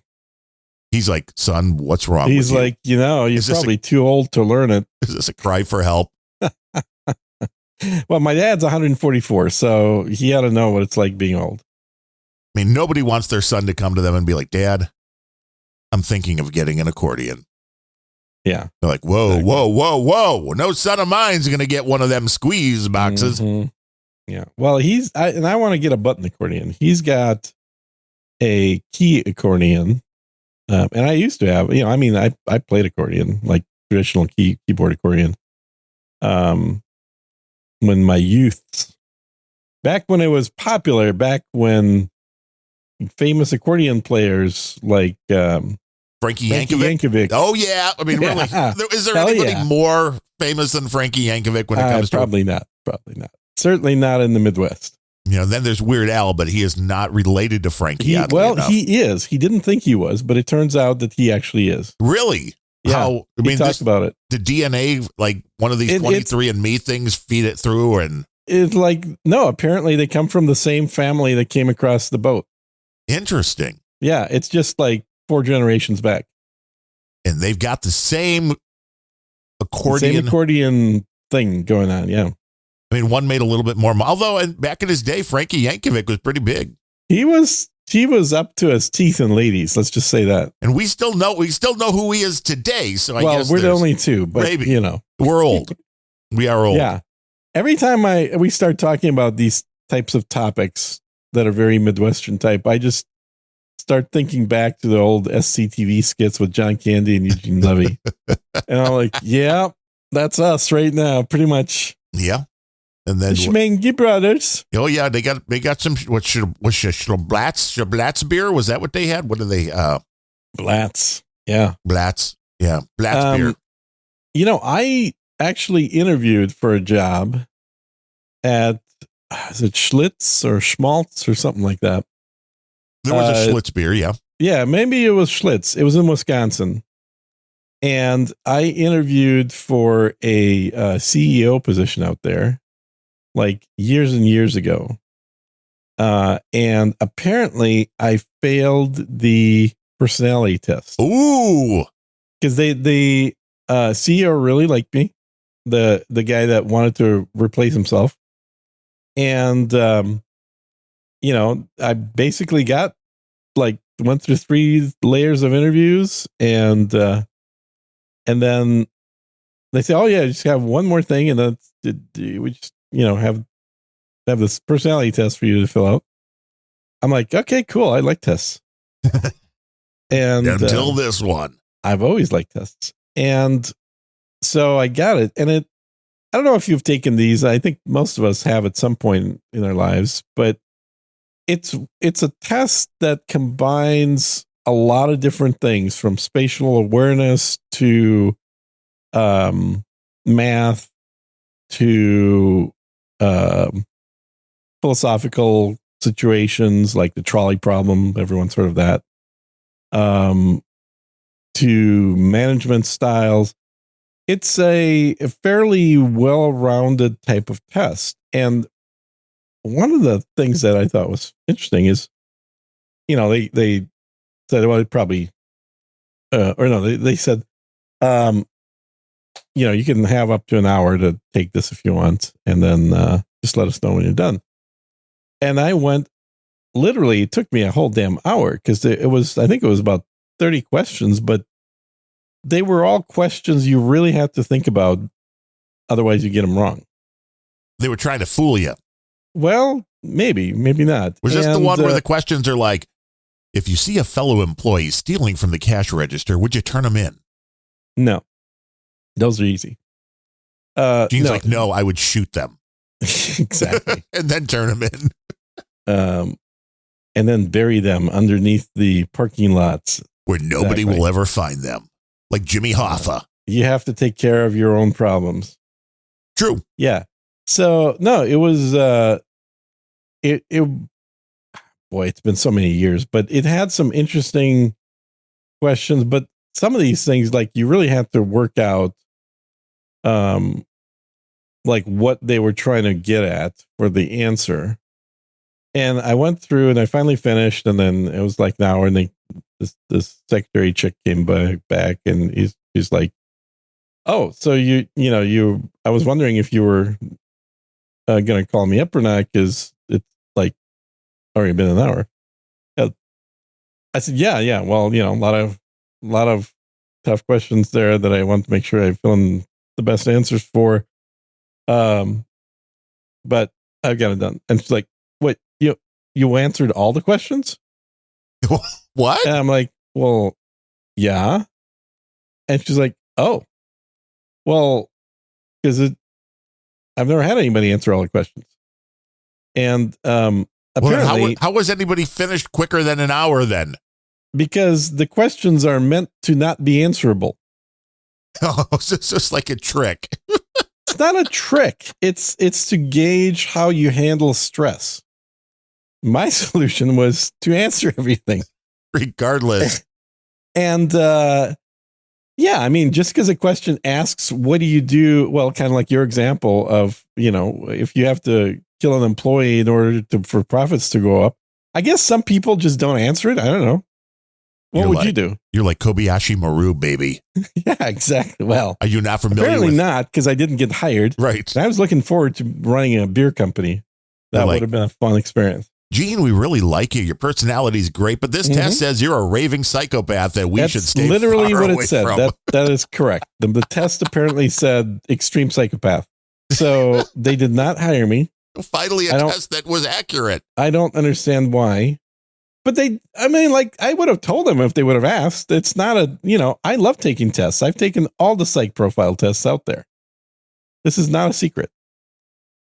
he's like, son, what's wrong? He's like, you're probably too old to learn it. Is this a cry for help? Well, my dad's 144, so he ought to know what it's like being old. I mean, nobody wants their son to come to them and be like, Dad, I'm thinking of getting an accordion. Yeah. They're like, whoa, exactly. Whoa. No son of mine's going to get one of them squeeze boxes. Mm-hmm. Yeah. Well, I want to get a button accordion. He's got a key accordion. And I used to have, I played accordion, like traditional keyboard accordion. When my youth, back when it was popular, back when famous accordion players like Frankie Yankovic. Oh yeah, I mean, really, is there anybody more famous than Frankie Yankovic when it comes to? Probably not. Certainly not in the Midwest. Then there's Weird Al, but he is not related to Frankie. He is. He didn't think he was, but it turns out that he actually is. Really? Yeah, he talked about it. The DNA, like one of these 23andMe things, feed it through, and it's like, no, apparently they come from the same family that came across the boat. Interesting. Yeah, it's just like 4 generations back. And they've got the same accordion thing going on, yeah. I mean, one made a little bit more, although back in his day, Frankie Yankovic was pretty big. He was up to his teeth in ladies. Let's just say that. And we still know who he is today. So I guess we're the only 2, but maybe we're old. We are old. Yeah. Every time we start talking about these types of topics that are very Midwestern type, I just start thinking back to the old SCTV skits with John Candy and Eugene Levy. And I'm like, yeah, that's us right now. Pretty much. Yeah. And then Schmengi Brothers. oh yeah, they got some what Schablatz beer? Was that what they had? What are they? Blatz. Yeah. Blatz. Yeah, Blatz beer. You know, I actually interviewed for a job at is it Schlitz or Schmaltz or something like that. There was a Schlitz beer, yeah. Yeah, maybe it was Schlitz. It was in Wisconsin. And I interviewed for a CEO position out there like years and years ago. And apparently I failed the personality test. Ooh. Because the CEO really liked me, the guy that wanted to replace himself. And, you know, I basically got went through 3 layers of interviews and then they say, oh yeah, just have one more thing. And then we just, you know, have this personality test for you to fill out. I'm like, okay, cool. I like tests. And until this one, I've always liked tests. And so I got it. And I don't know if you've taken these. I think most of us have at some point in our lives, but it's a test that combines a lot of different things from spatial awareness to math to philosophical situations like the trolley problem. Everyone's heard of that. To management styles. It's a fairly well-rounded type of test. And one of the things that I thought was interesting is, you know, they said, well, it probably, they said, you know, you can have up to an hour to take this if you want, and then just let us know when you're done. And I went, literally, it took me a whole damn hour because I think it was about 30 questions, but they were all questions you really had to think about. Otherwise, you get them wrong. They were trying to fool you. Well, maybe not. Was this the one where the questions are like, if you see a fellow employee stealing from the cash register, would you turn him in? No. Those are easy. Gene's like, no, I would shoot them. Exactly. And then turn them in. And then bury them underneath the parking lots. Where nobody will ever find them. Like Jimmy Hoffa. You have to take care of your own problems. True. Yeah. So, no, it was, boy, it's been so many years, but it had some interesting questions, but some of these things, like, you really have to work out, like what they were trying to get at for the answer. And I went through and I finally finished, and then it was like an hour, and this secretary chick came back and he's like, oh, so I was wondering if you were going to call me up or not, because it's like already been an hour. I said, yeah. Well, you know, a lot of tough questions there that I want to make sure I fill in the best answers for. But I've got it done. And she's like, what, you answered all the questions? What? And I'm like, well, yeah. And she's like, oh, well, because I've never had anybody answer all the questions. And apparently, how was anybody finished quicker than an hour then? Because the questions are meant to not be answerable. Oh, so it's just like a trick. It's not a trick. It's to gauge how you handle stress. My solution was to answer everything. Regardless. And yeah, I mean, just because a question asks, what do you do? Well, kind of like your example of, you know, if you have to kill an employee in order for profits to go up, I guess some people just don't answer it. I don't know. What would you do? You're like Kobayashi Maru, baby. Yeah, exactly. Well, are you not familiar apparently with? Not, because I didn't get hired. Right. And I was looking forward to running a beer company. That would have been a fun experience. Gene, we really like you. Your personality is great, but this test says you're a raving psychopath that we should stay literally far what away it said. From. That is correct. The test apparently said extreme psychopath. So they did not hire me. Finally, a test that was accurate. I don't understand why. But I would have told them if they would have asked. It's not I love taking tests. I've taken all the psych profile tests out there. This is not a secret.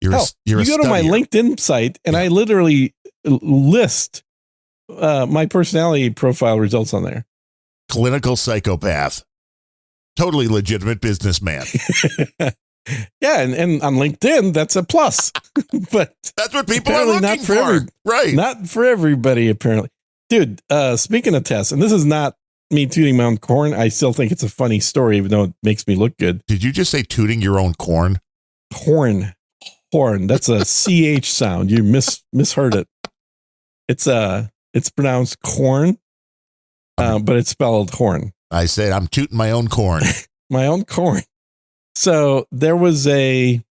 Hell, you're you go to my LinkedIn site and I literally list my personality profile results on there. Clinical psychopath. Totally legitimate businessman. Yeah, and on LinkedIn, that's a plus. But that's what people are looking for. Right. Not for everybody, apparently. Dude, speaking of tests, and this is not me tooting my own corn, I still think it's a funny story, even though it makes me look good. Did you just say tooting your own corn? Horn. That's a CH sound. You misheard it. It's pronounced corn, but it's spelled horn. I said I'm tooting my own corn. My own corn. So there was some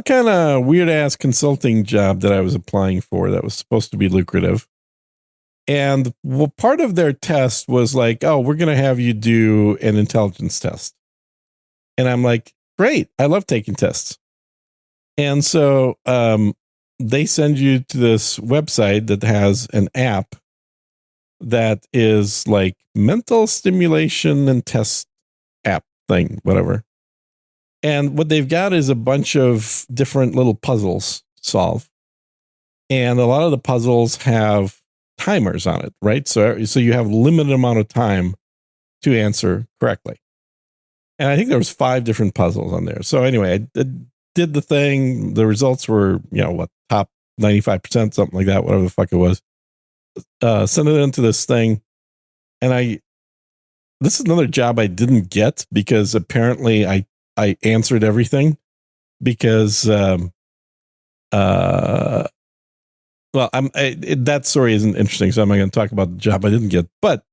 kind of weird ass consulting job that I was applying for that was supposed to be lucrative. And part of their test was like, oh, we're going to have you do an intelligence test. And I'm like, great. I love taking tests. And so they send you to this website that has an app that is like mental stimulation and test app thing, whatever. And what they've got is a bunch of different little puzzles to solve. And a lot of the puzzles have timers on it, right? So you have a limited amount of time to answer correctly. And I think there was 5 different puzzles on there. So anyway, I did the thing. The results were, top 95%, something like that, whatever the fuck it was. Send it into this thing. And this is another job I didn't get because apparently I answered everything because, that story isn't interesting. So I'm not going to talk about the job I didn't get, but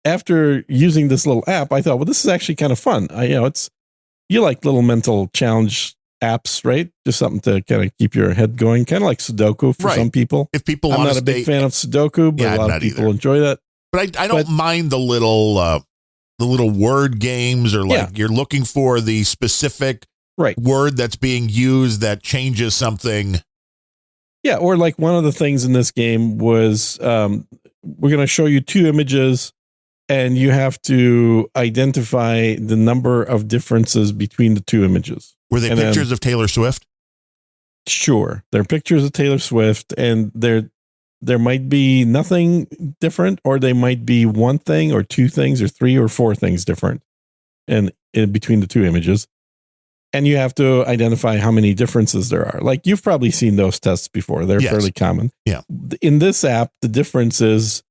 after using this little app, I thought, well, this is actually kind of fun. You like little mental challenge apps, right? Just something to kind of keep your head going, kind of like Sudoku for some people. If people, I'm not a big fan of Sudoku, but a lot of people enjoy that. But I don't mind the little word games, or you're looking for the specific word that's being used that changes something. Yeah, or like one of the things in this game was we're going to show you 2 images, and you have to identify the number of differences between the 2 images. Were they pictures of Taylor Swift? Sure. They're pictures of Taylor Swift, and there might be nothing different, or they might be one thing or 2 things or 3 or 4 things different and in between the 2 images. And you have to identify how many differences there are. Like, you've probably seen those tests before. They're fairly common. Yeah. In this app, the difference is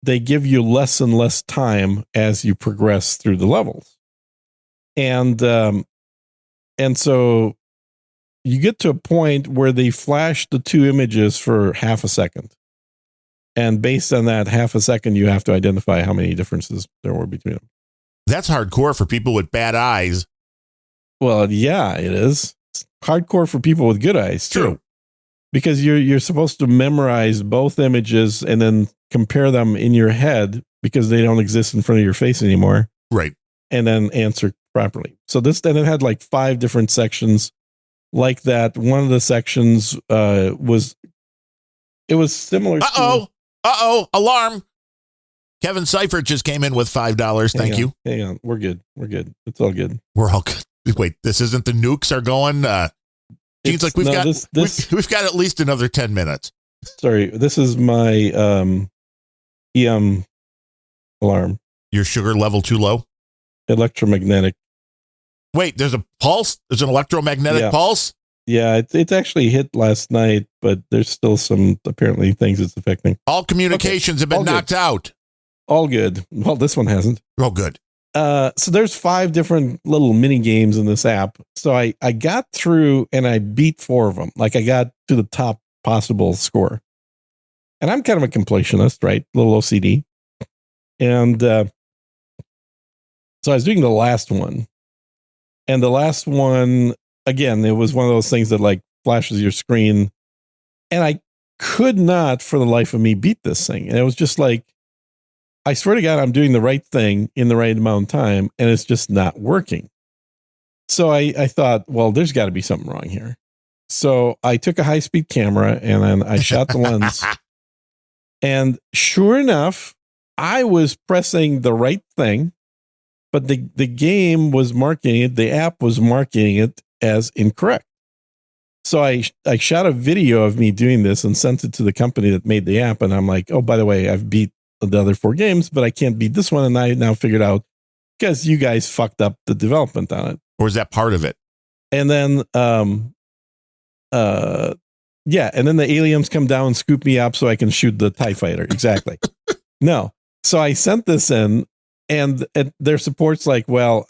they give you less and less time as you progress through the levels. And so you get to a point where they flash the 2 images for half a second. And based on that half a second, you have to identify how many differences there were between them. That's hardcore for people with bad eyes. Well, yeah, it is. It's hardcore for people with good eyes, too. True. Because you're supposed to memorize both images and then compare them in your head because they don't exist in front of your face anymore. Right. And then answer properly. So then it had like 5 different sections like that. One of the sections was similar to... Alarm. Kevin Seifert just came in with $5. Thank you. Hang on. We're good. It's all good. We're all good. Wait, this isn't the nukes are going? Seems like we've got at least another 10 minutes. Sorry, this is my EM alarm. Your sugar level too low? Electromagnetic. Wait, there's a pulse? There's an electromagnetic pulse? Yeah, it actually hit last night, but there's still some apparently things it's affecting. All communications have been knocked out. All good. Well, this one hasn't. Oh, good. So there's 5 different little mini games in this app. So I got through and I beat 4 of them. Like, I got to the top possible score. And I'm kind of a completionist, right? A little OCD. And so I was doing the last one. And the last one, again, it was one of those things that like flashes your screen. And I could not for the life of me beat this thing. And it was just like, I swear to God, I'm doing the right thing in the right amount of time, and it's just not working. So I thought, well, there's got to be something wrong here. So I took a high-speed camera, and then I shot the lens. And sure enough, I was pressing the right thing but the game was marketing it, the app was marketing it as incorrect. So I shot a video of me doing this and sent it to the company that made the app. And I'm like, oh, by the way, I've beat the other 4 games, but I can't beat this one. And I now figured out because you guys fucked up the development on it. Or is that part of it? And then, yeah. And then the aliens come down and scoop me up so I can shoot the TIE fighter. Exactly. No. So I sent this in and their support's like, well,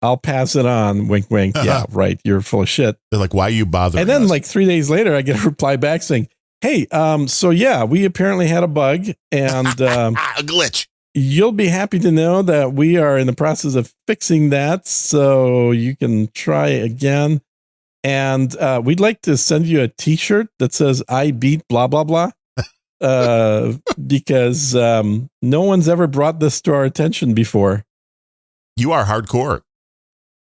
I'll pass it on. Wink, wink. Yeah, right. You're full of shit. They're like, why are you bothering And then us? like 3 days later, I get a reply back saying, hey, so yeah, we apparently had a bug and a glitch. You'll be happy to know that we are in the process of fixing that. So you can try again. And we'd like to send you a t-shirt that says I beat blah, blah, blah. Because no one's ever brought this to our attention before. You are hardcore.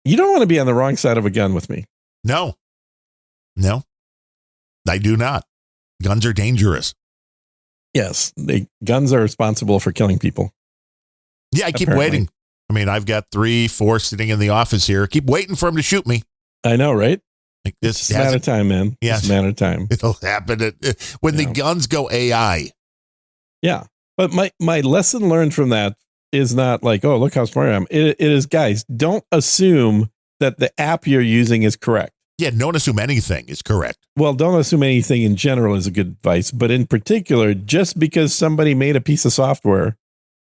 You don't want to be on the wrong side of a gun with me. No, I do not. Guns are dangerous. Yes, guns are responsible for killing people. Yeah, I keep waiting. I mean, I've got 3, 4 sitting in the office here. Keep waiting for them to shoot me. I know, right? Like this it's a matter of time, man. Yes. It's a matter of time. It'll happen when the guns go AI. Yeah. But my lesson learned from that is not like, oh, look how smart I am. It is, guys, don't assume that the app you're using is correct. Yeah, don't assume anything is correct. Well, don't assume anything in general is a good advice. But in particular, just because somebody made a piece of software,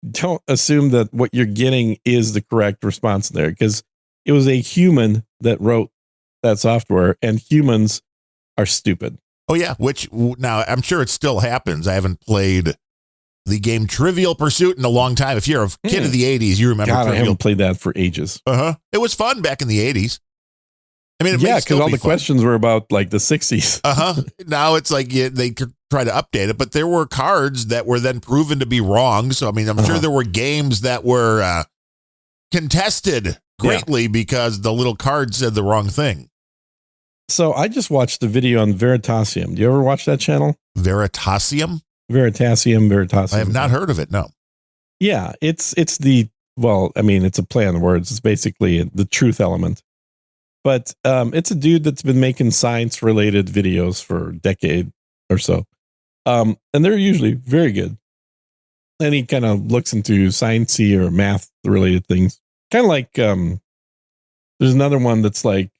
don't assume that what you're getting is the correct response there, because it was a human that wrote that software, and humans are stupid. Oh, yeah, which now I'm sure it still happens. I haven't played the game Trivial Pursuit in a long time. If you're a kid of the 80s, you remember God, Trivial. I haven't played that for ages. It was fun back in the 80s. I mean, yeah, because all the questions were about like the 60s. Now it's like they try to update it, but there were cards that were then proven to be wrong. So, I mean, I'm sure there were games that were contested greatly because the little card said the wrong thing. So I just watched the video on Veritasium. Do you ever watch that channel? Veritasium? Veritasium. I have not heard of it. No. Yeah, it's it's a play on words. It's basically the truth element. But it's a dude that's been making science related videos for a decade or so. And they're usually very good. And he kind of looks into sciencey or math related things. Kind of like there's another one that's like,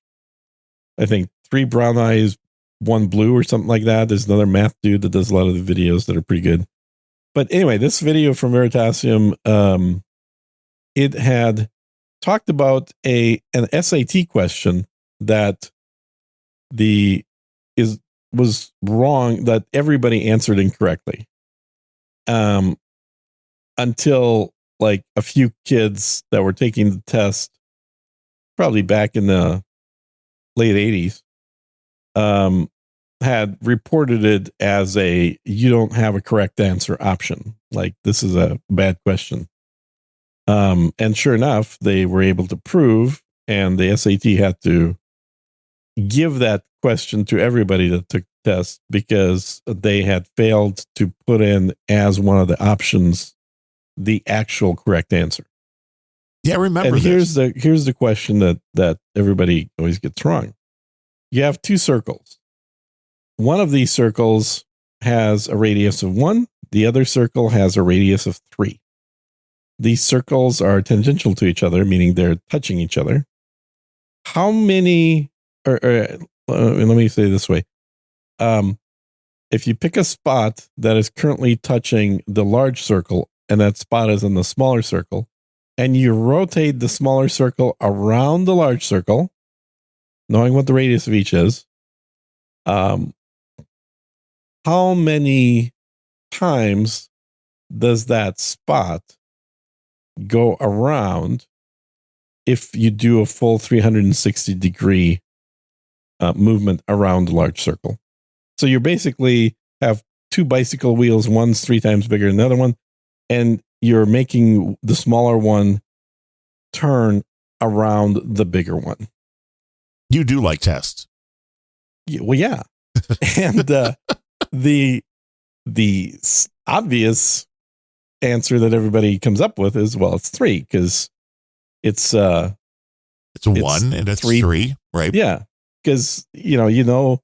I think 3 brown eyes, 1 blue or something like that. There's another math dude that does a lot of the videos that are pretty good. But anyway, this video from Veritasium, it had talked about an SAT question that was wrong, that everybody answered incorrectly. Until like a few kids that were taking the test, probably back in the late 80s, had reported it as you don't have a correct answer option. Like, this is a bad question. And sure enough, they were able to prove, and the SAT had to give that question to everybody that took the test because they had failed to put in as one of the options the actual correct answer. Yeah, remember. And here's the question that everybody always gets wrong. You have 2 circles. One of these circles has a radius of 1. The other circle has a radius of 3. These circles are tangential to each other, meaning they're touching each other. How many, let me say it this way. If you pick a spot that is currently touching the large circle, and that spot is in the smaller circle, and you rotate the smaller circle around the large circle, knowing what the radius of each is, how many times does that spot go around if you do a full 360-degree movement around the large circle? So you basically have 2 bicycle wheels, one's 3 times bigger than the other one, and you're making the smaller one turn around the bigger one. You do like tests. Well, yeah. And the obvious answer that everybody comes up with is, well, it's 3 because it's a 1 and it's 3, right? Yeah, because you know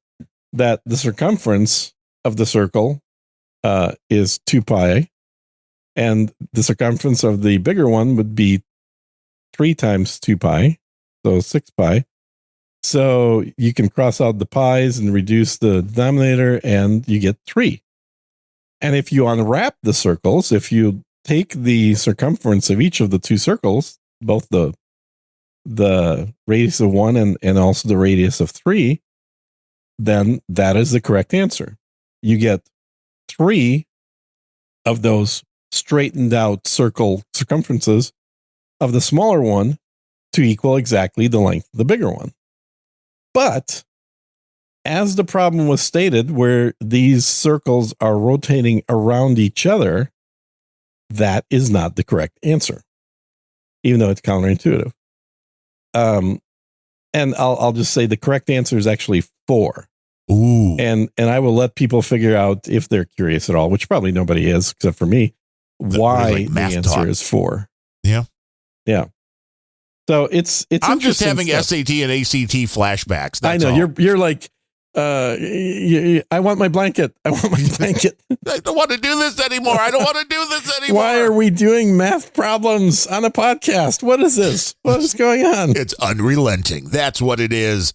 that the circumference of the circle is 2 pi, and the circumference of the bigger one would be 3 times 2 pi, so 6 pi. So you can cross out the pi's and reduce the denominator, and you get 3. And if you unwrap the circles, if you take the circumference of each of the 2 circles, both the radius of 1 and also the radius of 3, then that is the correct answer. You get 3 of those straightened out circle circumferences of the smaller one to equal exactly the length of the bigger one. But as the problem was stated, where these circles are rotating around each other, that is not the correct answer, even though it's counterintuitive. And I'll just say the correct answer is actually 4. Ooh. And I will let people figure out, if they're curious at all, which probably nobody is except for me, why the answer is 4. Yeah. Yeah. So it's I'm just having stuff. SAT and ACT flashbacks. I know all. you're like, I want my blanket. I want my blanket. I don't want to do this anymore. I don't want to do this anymore. Why are we doing math problems on a podcast? What is this? What is going on? It's unrelenting. That's what it is.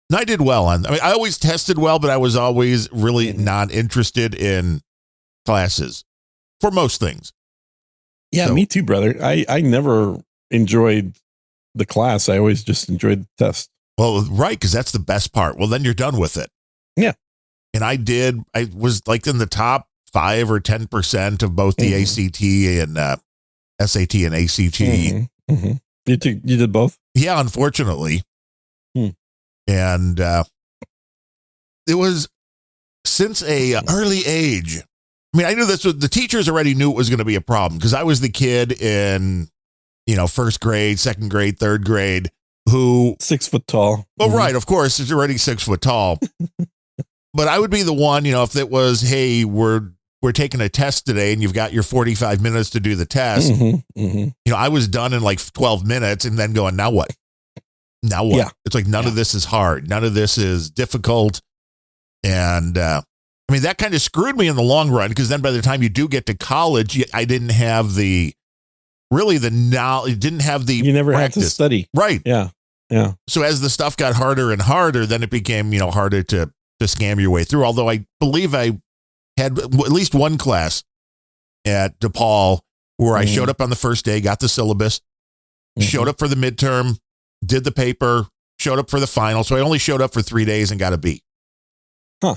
And I did well I always tested well, but I was always really not interested in classes for most things. Yeah, me too, brother. I never enjoyed the class. I always just enjoyed the test. Well, right, because that's the best part. Well, then you're done with it. Yeah. And I was like in the top 5 or 10% of both the ACT and SAT and ACT. Mm-hmm. Mm-hmm. You did both? Yeah, unfortunately. And it was since a early age. I mean, I knew the teachers already knew it was going to be a problem because I was the kid in, first grade, second grade, third grade who 6 foot tall. Well, right. Of course, it's already 6 foot tall. But I would be the one, if it was, hey, we're taking a test today and you've got your 45 minutes to do the test. I was done in like 12 minutes and then going, now what? Now what? Yeah. It's like none of this is hard. None of this is difficult. And that kind of screwed me in the long run because then by the time you do get to college, I didn't have the knowledge, didn't have the You never practice. had to study. Right. Yeah. Yeah. So as the stuff got harder and harder, then it became, harder to scam your way through. Although I believe I had at least one class at DePaul where I showed up on the first day, got the syllabus, showed up for the midterm, did the paper, showed up for the final. So I only showed up for 3 days and got a B. Huh.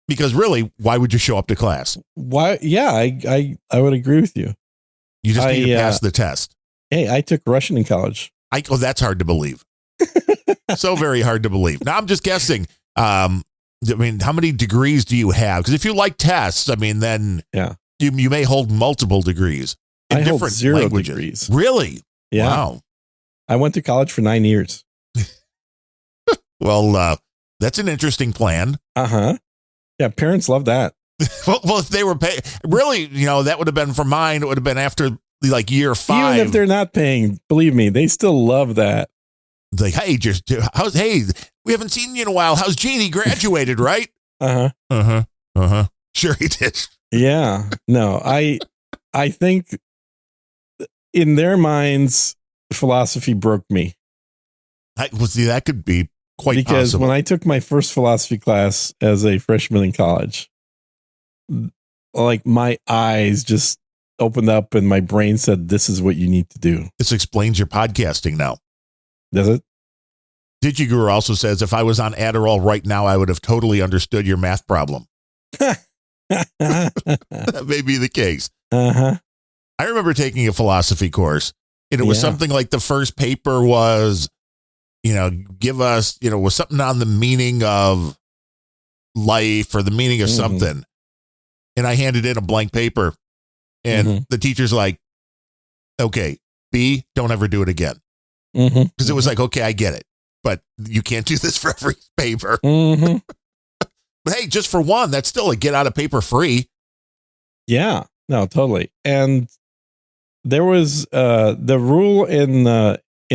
Because really, why would you show up to class? Why? Yeah, I would agree with you. You just need to pass the test. Hey, I took Russian in college. That's hard to believe. So very hard to believe. Now I'm just guessing. How many degrees do you have? Because if you like tests, then you may hold multiple degrees in different hold 0 languages. degrees. Really? Yeah. Wow. I went to college for 9 years. Well, that's an interesting plan. Uh-huh. Yeah, parents love that. well, if they were paying, really, that would have been for mine. It would have been after like year 5. Even if they're not paying, believe me, they still love that. It's like, hey, we haven't seen you in a while. How's Jeannie? Graduated, right? Sure he did. Yeah. No, I think in their minds, philosophy broke me. That could be quite because possible. When I took my first philosophy class as a freshman in college, like my eyes just opened up and my brain said, this is what you need to do. This explains your podcasting now. Does it? Digi Guru also says, if I was on Adderall right now, I would have totally understood your math problem. That may be the case. Uh-huh. I remember taking a philosophy course, and it was something like the first paper was, give us, was something on the meaning of life or the meaning of something. And I handed in a blank paper, and the teacher's like, okay, B, don't ever do it again. Because it was like, okay, I get it, but you can't do this for every paper. But hey, just for one, that's still a get out of paper free. Yeah. No, totally. And there was the rule in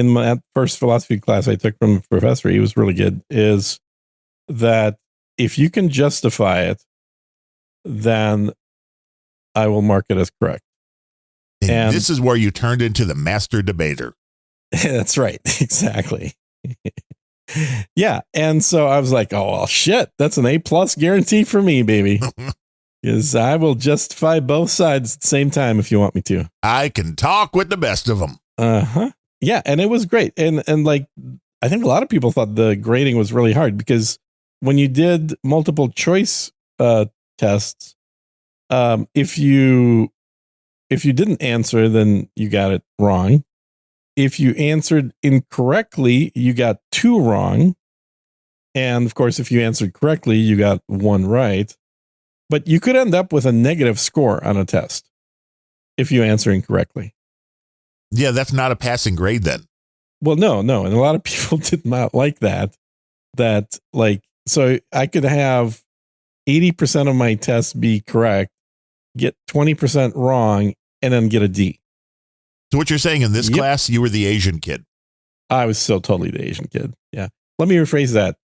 my first philosophy class I took from a professor. He was really good. Is that if you can justify it, then I will mark it as correct. And this is where you turned into the master debater. That's right. Exactly. Yeah. And so I was like, oh, well, shit. That's an A+ guarantee for me, baby. Because I will justify both sides at the same time if you want me to. I can talk with the best of them. Uh-huh. Yeah. And it was great. And like, I think a lot of people thought the grading was really hard because when you did multiple choice tests, if you didn't answer, then you got it wrong. If you answered incorrectly, you got 2 wrong. And of course, if you answered correctly, you got 1 right. But you could end up with a negative score on a test if you answer incorrectly. Yeah, that's not a passing grade then. Well, no. And a lot of people did not like that. So I could have 80% of my tests be correct, get 20% wrong, and then get a D. So what you're saying in this class, you were the Asian kid. I was so totally the Asian kid. Yeah. Let me rephrase that.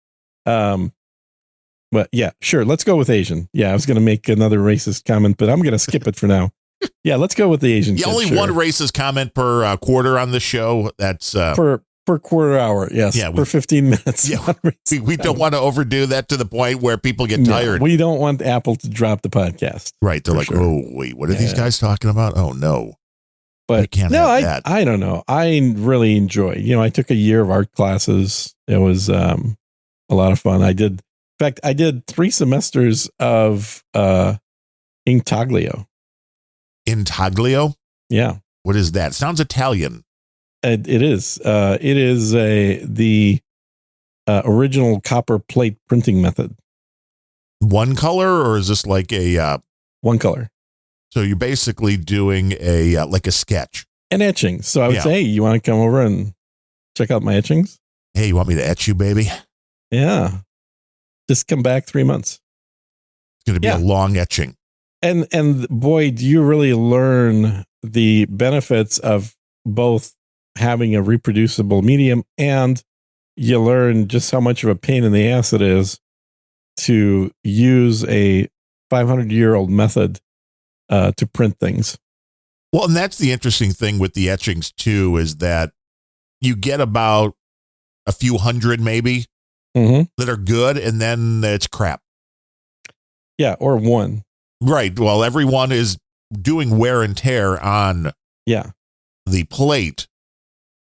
But yeah, sure. Let's go with Asian. Yeah. I was going to make another racist comment, but I'm going to skip it for now. Yeah. Let's go with the Asian kid. Only one racist comment per quarter on the show. That's per quarter hour. Yes. Yeah. Per 15 minutes. Yeah. We don't want to overdo that to the point where people get tired. We don't want Apple to drop the podcast. Right. They're like, oh, wait, what are these guys talking about? Oh, no. But I don't know. I really enjoy, I took a year of art classes. It was a lot of fun. I did 3 semesters of Intaglio. Intaglio? Yeah. What is that? Sounds Italian. It is. It is the original copper plate printing method. One color, or is this like a one color? So you're basically doing a like a sketch. An etching. So I would say, hey, you want to come over and check out my etchings? Hey, you want me to etch you, baby? Yeah. Just come back 3 months. It's going to be a long etching. And boy, do you really learn the benefits of both having a reproducible medium, and you learn just how much of a pain in the ass it is to use a 500-year-old method to print things. Well, and that's the interesting thing with the etchings too, is that you get about a few hundred maybe that are good, and then it's crap. Yeah, or one. Right. Well, everyone is doing wear and tear on the plate,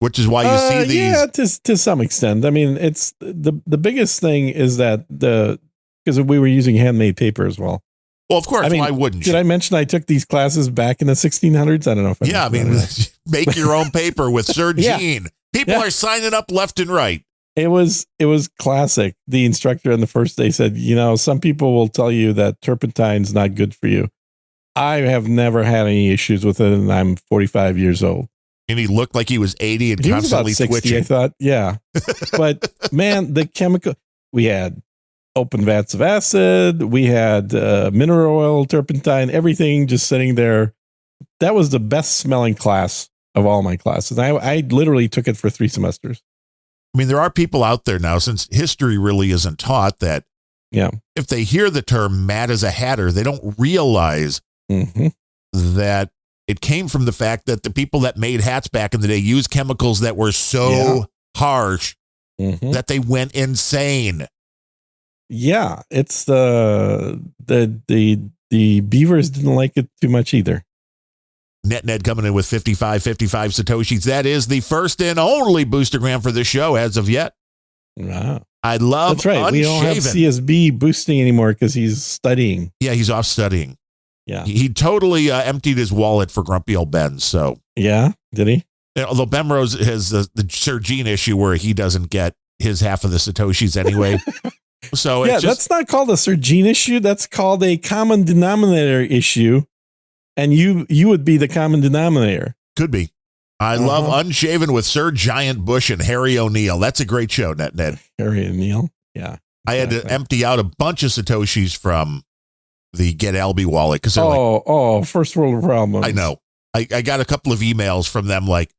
which is why you see these. Yeah, to some extent. I mean, it's the biggest thing is that because we were using handmade paper as well. Well, of course. Why wouldn't you? Did I mention I took these classes back in the 1600s? I don't know if I make your own paper with Sir Gene. People are signing up left and right. It was classic. The instructor on the first day said, some people will tell you that turpentine's not good for you. I have never had any issues with it, and I'm 45 years old. And he looked like he was 80 and constantly was about 60, twitching. I thought, yeah. But man, the chemical, we had open vats of acid, we had mineral oil, turpentine, everything just sitting there. That was the best smelling class of all my classes. I literally took it for 3 semesters. I mean, there are people out there now, since history really isn't taught, that if they hear the term mad as a hatter, they don't realize that it came from the fact that the people that made hats back in the day used chemicals that were so harsh that they went insane. Yeah, it's the beavers didn't like it too much either. Ned coming in with 55 Satoshis. That is the first and only boostergram for this show as of yet. Wow. I love That's right. Unshaven. We don't have CSB boosting anymore because he's studying. Yeah, he's off studying. Yeah. He totally emptied his wallet for grumpy old Ben. So yeah, did he? Although Ben Rose has the Sir Gene issue where he doesn't get his half of the Satoshis anyway. So it's that's not called a Sir Gene issue. That's called a common denominator issue. And you would be the common denominator. Could be. I love Unshaven with Sir Giant Bush and Harry O'Neill. That's a great show, Ned. Harry O'Neill. Yeah. I had to empty out a bunch of Satoshis from Get Albie wallet because they're like, first world problems. I know. I got a couple of emails from them like,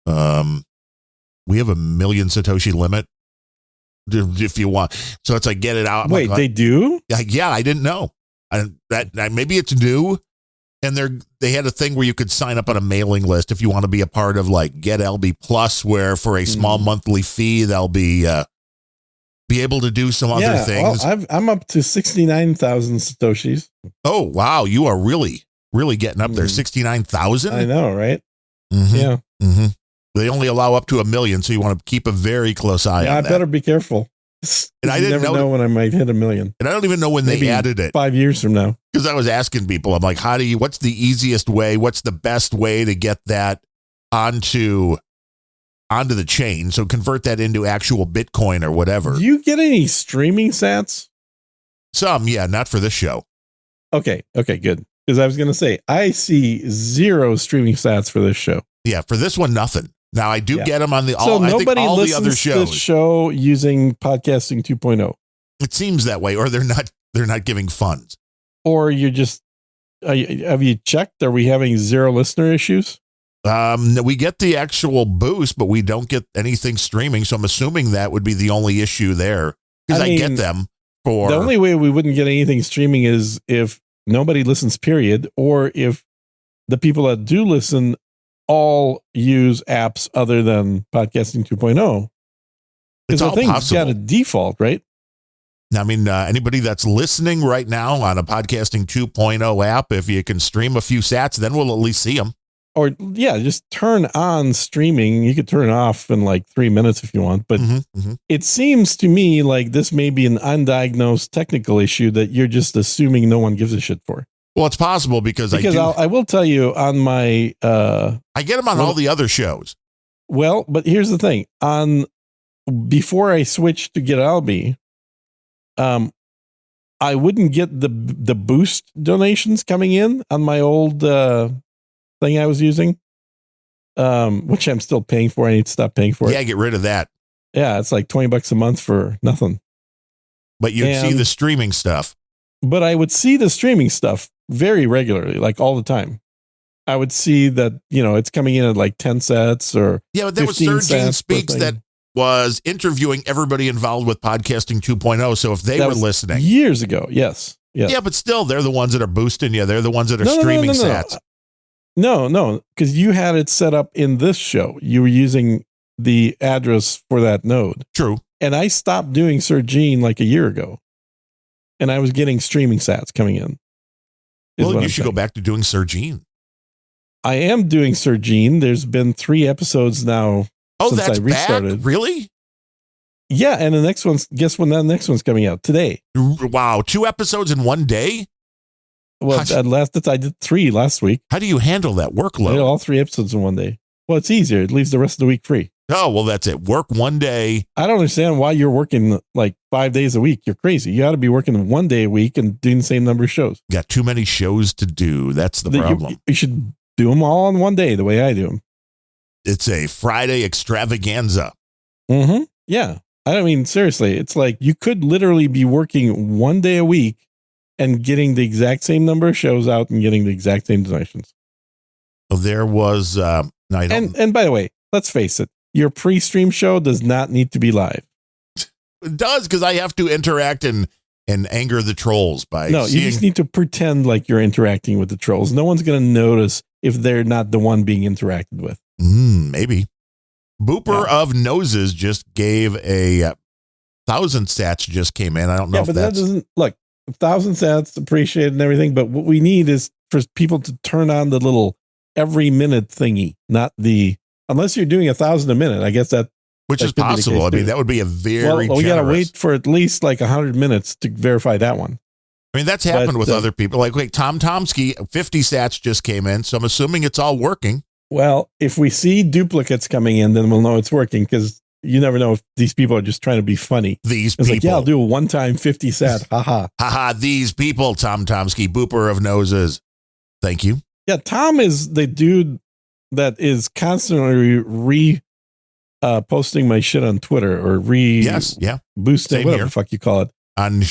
we have 1 million Satoshi limit if you want. So it's like, get it out. I'm Wait, like, they do? Yeah, I didn't know. Maybe it's new. And they had a thing where you could sign up on a mailing list if you want to be a part of like Get LB Plus, where for a small monthly fee, they'll be able to do some other things. Well, I'm up to 69,000 Satoshis. Oh, wow. You are really, really getting up there. 69,000? I know, right? Mm-hmm. Yeah. Mm-hmm. They only allow up to 1 million, so you want to keep a very close eye on that. I better be careful. And I didn't know when I might hit 1 million. And I don't even know when they added it. 5 years from now. Because I was asking people, I'm like, what's the easiest way? What's the best way to get that onto the chain? So convert that into actual Bitcoin or whatever. Do you get any streaming sats? Some, yeah, not for this show. Okay, good. Because I was going to say, I see 0 streaming sats for this show. Yeah, for this one, nothing. Now, I do get them on the all the other shows. To this show using Podcasting 2.0. It seems that way, or they're not giving funds. Or you're just, have you checked? Are we having 0 listener issues? We get the actual boost, but we don't get anything streaming. So I'm assuming that would be the only issue there. Because I get them for... The only way we wouldn't get anything streaming is if nobody listens, period, or if the people that do listen all use apps other than Podcasting 2.0. Because I think it's got a default, right? I mean, anybody that's listening right now on a Podcasting 2.0 app, if you can stream a few sats, then we'll at least see them. Or, just turn on streaming. You could turn it off in like 3 minutes if you want. But it seems to me like this may be an undiagnosed technical issue that you're just assuming no one gives a shit for. Well, it's possible because I will tell you on my... I get them on all the other shows. Well, but here's the thing. Before I switched to Get Albie, I wouldn't get the boost donations coming in on my old thing I was using, which I'm still paying for. I need to stop paying for it. Yeah, get rid of that. Yeah, it's like $20 a month for nothing. But you'd see the streaming stuff. But I would see the streaming stuff very regularly, like all the time. I would see that, it's coming in at like 10 sets or... Yeah, but that was Sergine Speaks that was interviewing everybody involved with Podcasting 2.0. So if they were listening... Years ago, yes. Yeah, but still, they're the ones that are boosting you. They're the ones that are streaming sats. No, because you had it set up in this show. You were using the address for that node. True. And I stopped doing Sergine like a year ago. And I was getting streaming sats coming in. Well, you should go back to doing Sergine. I am doing Sergine. There's been 3 episodes now since I restarted. Back? Really? Yeah, and the next one's, guess when that next one's coming out? Today. Wow, 2 episodes in one day? Well, I did 3 last week. How do you handle that workload? I did all 3 episodes in one day. Well, it's easier. It leaves the rest of the week free. Oh, well, that's it. Work one day. I don't understand why you're working like 5 days a week. You're crazy. You ought to be working 1 day a week and doing the same number of shows. Got too many shows to do. That's the problem. You should do them all on one day, the way I do them. It's a Friday extravaganza. Mm-hmm. Yeah. I mean, seriously, it's like you could literally be working 1 day a week and getting the exact same number of shows out and getting the exact same donations. There was, and by the way, let's face it, your pre-stream show does not need to be live. It does, because I have to interact and anger the trolls by you just need to pretend like you're interacting with the trolls. No one's going to notice if they're not the one being interacted with. Maybe. Booper of Noses just gave 1,000 sats just came in. I don't know if that doesn't look 1,000 sats appreciated and everything, but what we need is for people to turn on the little every minute thingy, not the, unless you're doing 1,000 a minute. I guess that is possible. I mean, that would be a very we got to wait for at least like 100 minutes to verify that one. I mean, that's happened with other people. Like Tom Tomsky, 50 sats just came in, so I'm assuming it's all working. Well, if we see duplicates coming in, then we'll know it's working, because you never know if these people are just trying to be funny. These people. Like, I'll do a one-time 50 sat. Haha. Haha, these people, Tom Tomsky, Booper of Noses. Thank you. Yeah, Tom is the dude that is constantly posting my shit on Twitter or boosting, whatever the fuck you call it. On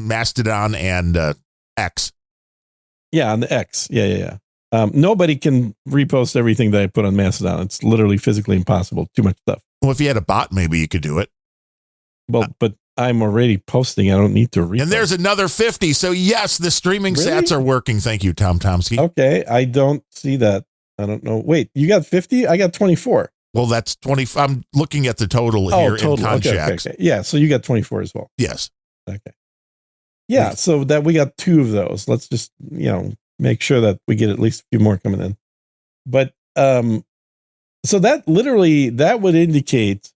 Mastodon and X. Yeah, on the X. Yeah. Nobody can repost everything that I put on Mastodon. It's literally physically impossible. Too much stuff. Well, if you had a bot, maybe you could do it. Well, but I'm already posting. I don't need to repost. And there's another 50. So yes, the streaming sats are working. Thank you, Tom Tomsky. Okay, I don't see that. I don't know. Wait, you got 50? I got 24. Well, that's 20. I'm looking at the total here in Conchecks. Okay. Yeah, so you got 24 as well. Yes. Okay. Yeah, so that we got 2 of those. Let's just, make sure that we get at least a few more coming in. But so that would indicate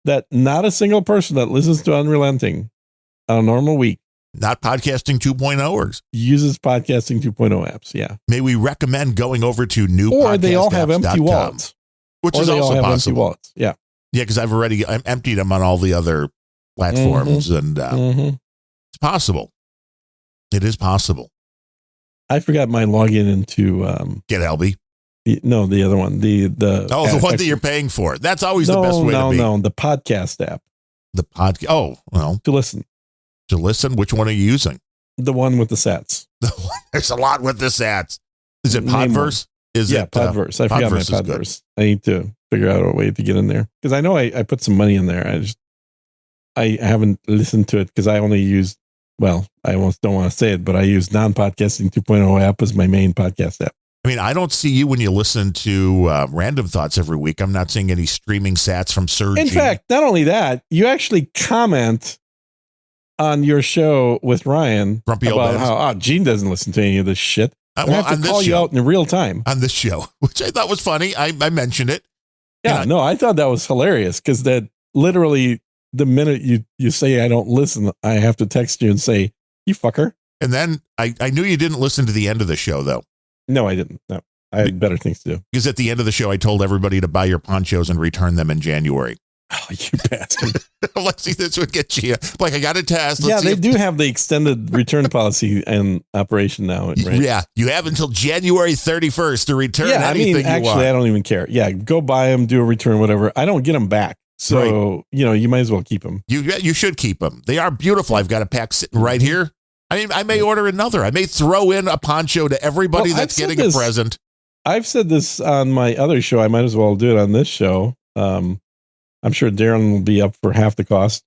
that not a single person that listens to Unrelenting on a normal week, not podcasting 2.0ers, uses podcasting 2.0 apps. Yeah. May we recommend going over to new or they all have empty wallets, which is also possible. Empty wallets. Yeah. Yeah. Cause I'm emptied them on all the other platforms and it's possible. It is possible. I forgot my login into, Get Elby. No, the other one, the one that you're paying for. That's always the best way to be. No, the podcast app. The podcast. Oh, well, to listen. Which one are you using? The one with the sats. There's a lot with the sats. Is it Podverse? Podverse. I forgot my Podverse. I need to figure out a way to get in there because I know I put some money in there. I haven't listened to it because I only used. Well, I almost don't want to say it, but I use non-podcasting 2.0 app as my main podcast app. I mean, I don't see you when you listen to Random Thoughts every week. I'm not seeing any streaming sats from Sir In Gene. fact, not only that, you actually comment on your show with Ryan Grumpy about how Gene doesn't listen to any of this shit. I have to call you out in real time. On this show, which I thought was funny. I mentioned it. Yeah, I thought that was hilarious because that literally the minute you say I don't listen, I have to text you and say, you fucker. And then I knew you didn't listen to the end of the show, though. No, I didn't. No, I had better things to do. Because at the end of the show, I told everybody to buy your ponchos and return them in January. Oh, you bastard. Let's see, this would get you. Like, I got a test. They do have the extended return policy and operation now. Right? Yeah, you have until January 31st to return anything you want. I don't even care. Yeah, go buy them, do a return, whatever. I don't get them back. So, you might as well keep them. You should keep them. They are beautiful. I've got a pack sitting right here. I mean, I may order another. I may throw in a poncho to everybody that's getting a present. I've said this on my other show. I might as well do it on this show. I'm sure Darren will be up for half the cost.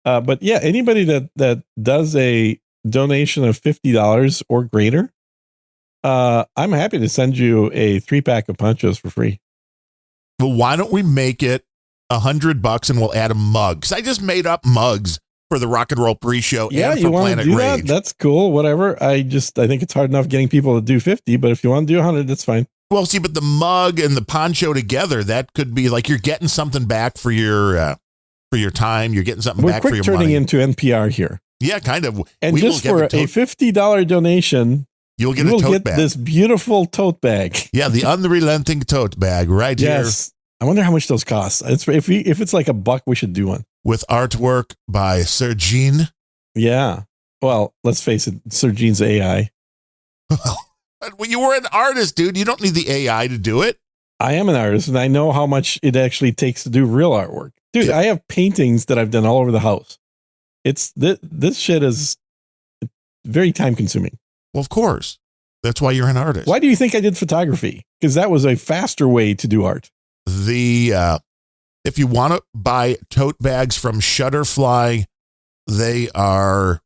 But yeah, anybody that does a donation of $50 or greater, I'm happy to send you a 3-pack of ponchos for free. Well, why don't we make it $100 and we'll add a mug? Because I just made up mugs for the Rock and Roll pre-show and for Planet Rage. That's cool. Whatever. I think it's hard enough getting people to do 50, but if you want to do 100, that's fine. Well, see, but the mug and the poncho together, that could be like you're getting something back for your time. You're getting something back for your money. We're turning into NPR here. Yeah, kind of. And just for a $50 donation, you'll get a tote bag. This beautiful tote bag. Yeah, the unrelenting tote bag right here. Yes. I wonder how much those cost. If it's like $1, we should do one. With artwork by Sir Gene. Yeah. Well, let's face it, Sir Gene's AI. When you were an artist, dude, you don't need the AI to do it. I am an artist, and I know how much it actually takes to do real artwork. Dude, I have paintings that I've done all over the house. It's this shit is very time consuming. Well, of course. That's why you're an artist. Why do you think I did photography? Because that was a faster way to do art. If you want to buy tote bags from Shutterfly, they are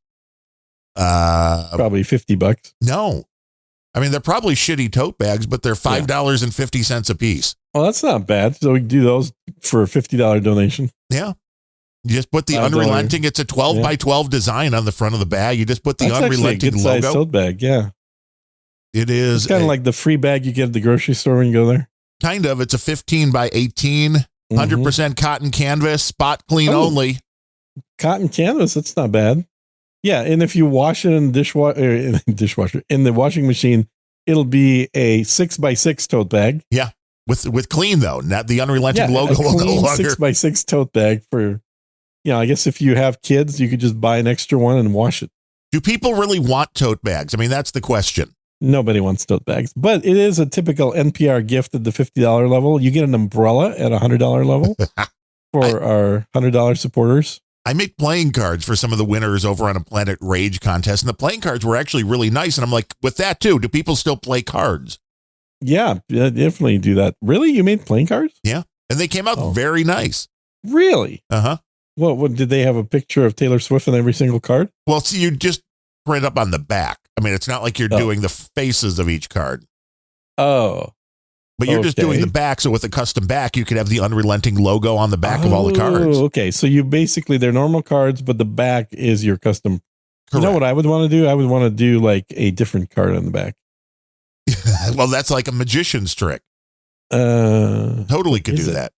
probably $50. No. I mean, they're probably shitty tote bags, but they're $5.50 a piece. Well, that's not bad. So we can do those for a $50 donation. Yeah. You just put the unrelenting. It's a 12 by 12 design on the front of the bag. You just put the unrelenting logo. Size tote bag, yeah. It is. It's kind of like the free bag you get at the grocery store when you go there. Kind of. It's a 15 by 18, 100% cotton canvas, spot clean only. Cotton canvas. That's not bad. Yeah, and if you wash it in the in the washing machine, it'll be a 6x6 tote bag. Yeah, with clean though, not the unrelenting logo. A clean 6x6 tote bag for, I guess if you have kids, you could just buy an extra one and wash it. Do people really want tote bags? I mean, that's the question. Nobody wants tote bags, but it is a typical NPR gift at the $50 level. You get an umbrella at $100 level for our $100 supporters. I made playing cards for some of the winners over on a Planet Rage contest, and the playing cards were actually really nice. And I'm like, with that too, do people still play cards? Yeah, definitely do that. Really? You made playing cards? Yeah. And they came out very nice. Really? Uh-huh. What did they have a picture of Taylor Swift on every single card? Well, see, you just print up on the back. I mean, it's not like you're doing the faces of each card. Oh. But you're just doing the back. So with a custom back, you could have the unrelenting logo on the back of all the cards. Okay. So you basically, they're normal cards, but the back is your custom. Correct. You know what I would want to do? I would want to do like a different card on the back. Well, that's like a magician's trick. Totally could do that.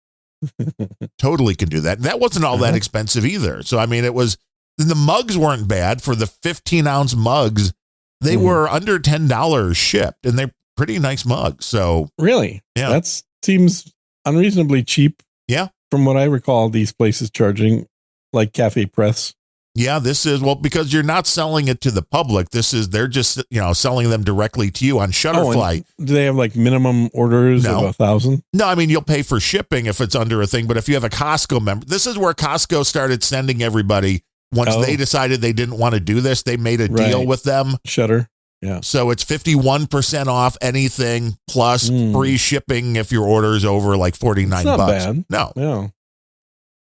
Totally can do that. And that wasn't all that expensive either. So, I mean, the mugs weren't bad for the 15-ounce mugs. They were under $10 shipped, and they're pretty nice mugs. So really, yeah, that seems unreasonably cheap. Yeah, from what I recall, these places charging like Cafe Press. Yeah, this is because you're not selling it to the public. They're just selling them directly to you on Shutterfly. Do they have like minimum orders of 1,000? No, I mean you'll pay for shipping if it's under a thing. But if you have a Costco member, this is where Costco started sending everyody. Once they decided they didn't want to do this, they made a deal with them. Shutter. Yeah. So it's 51% off anything plus free shipping if your order is over like $49. Not bad. No.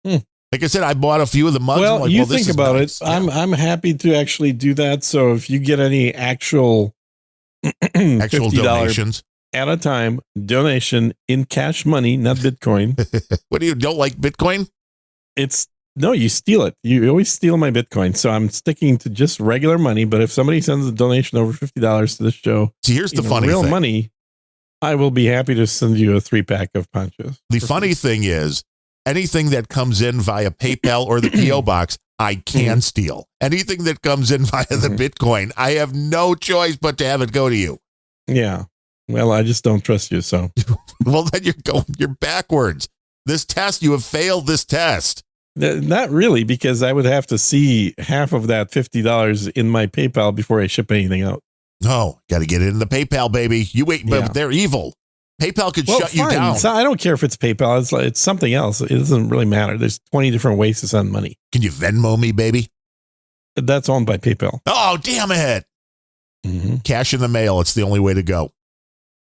Yeah. Like I said, I bought a few of the mugs. Well, you think about it. Yeah. I'm happy to actually do that. So if you get any actual donations at a time, donation in cash money, not Bitcoin. What do you don't like Bitcoin? No, you steal it. You always steal my Bitcoin. So I'm sticking to just regular money. But if somebody sends a donation over $50 to this show, see, here's the funny real thing. Money, I will be happy to send you a 3-pack of ponchos. The funny thing is, anything that comes in via PayPal or the P.O. box, I can steal. Anything that comes in via the Bitcoin, I have no choice but to have it go to you. Yeah. Well, I just don't trust you. So, well, then you're backwards. You have failed this test. Not really, because I would have to see half of that $50 in my PayPal before I ship anything out. No, got to get it in the PayPal, baby. You wait, but they're evil. PayPal could shut you down. So I don't care if it's PayPal. It's something else. It doesn't really matter. There's 20 different ways to send money. Can you Venmo me, baby? That's owned by PayPal. Oh, damn it. Mm-hmm. Cash in the mail. It's the only way to go.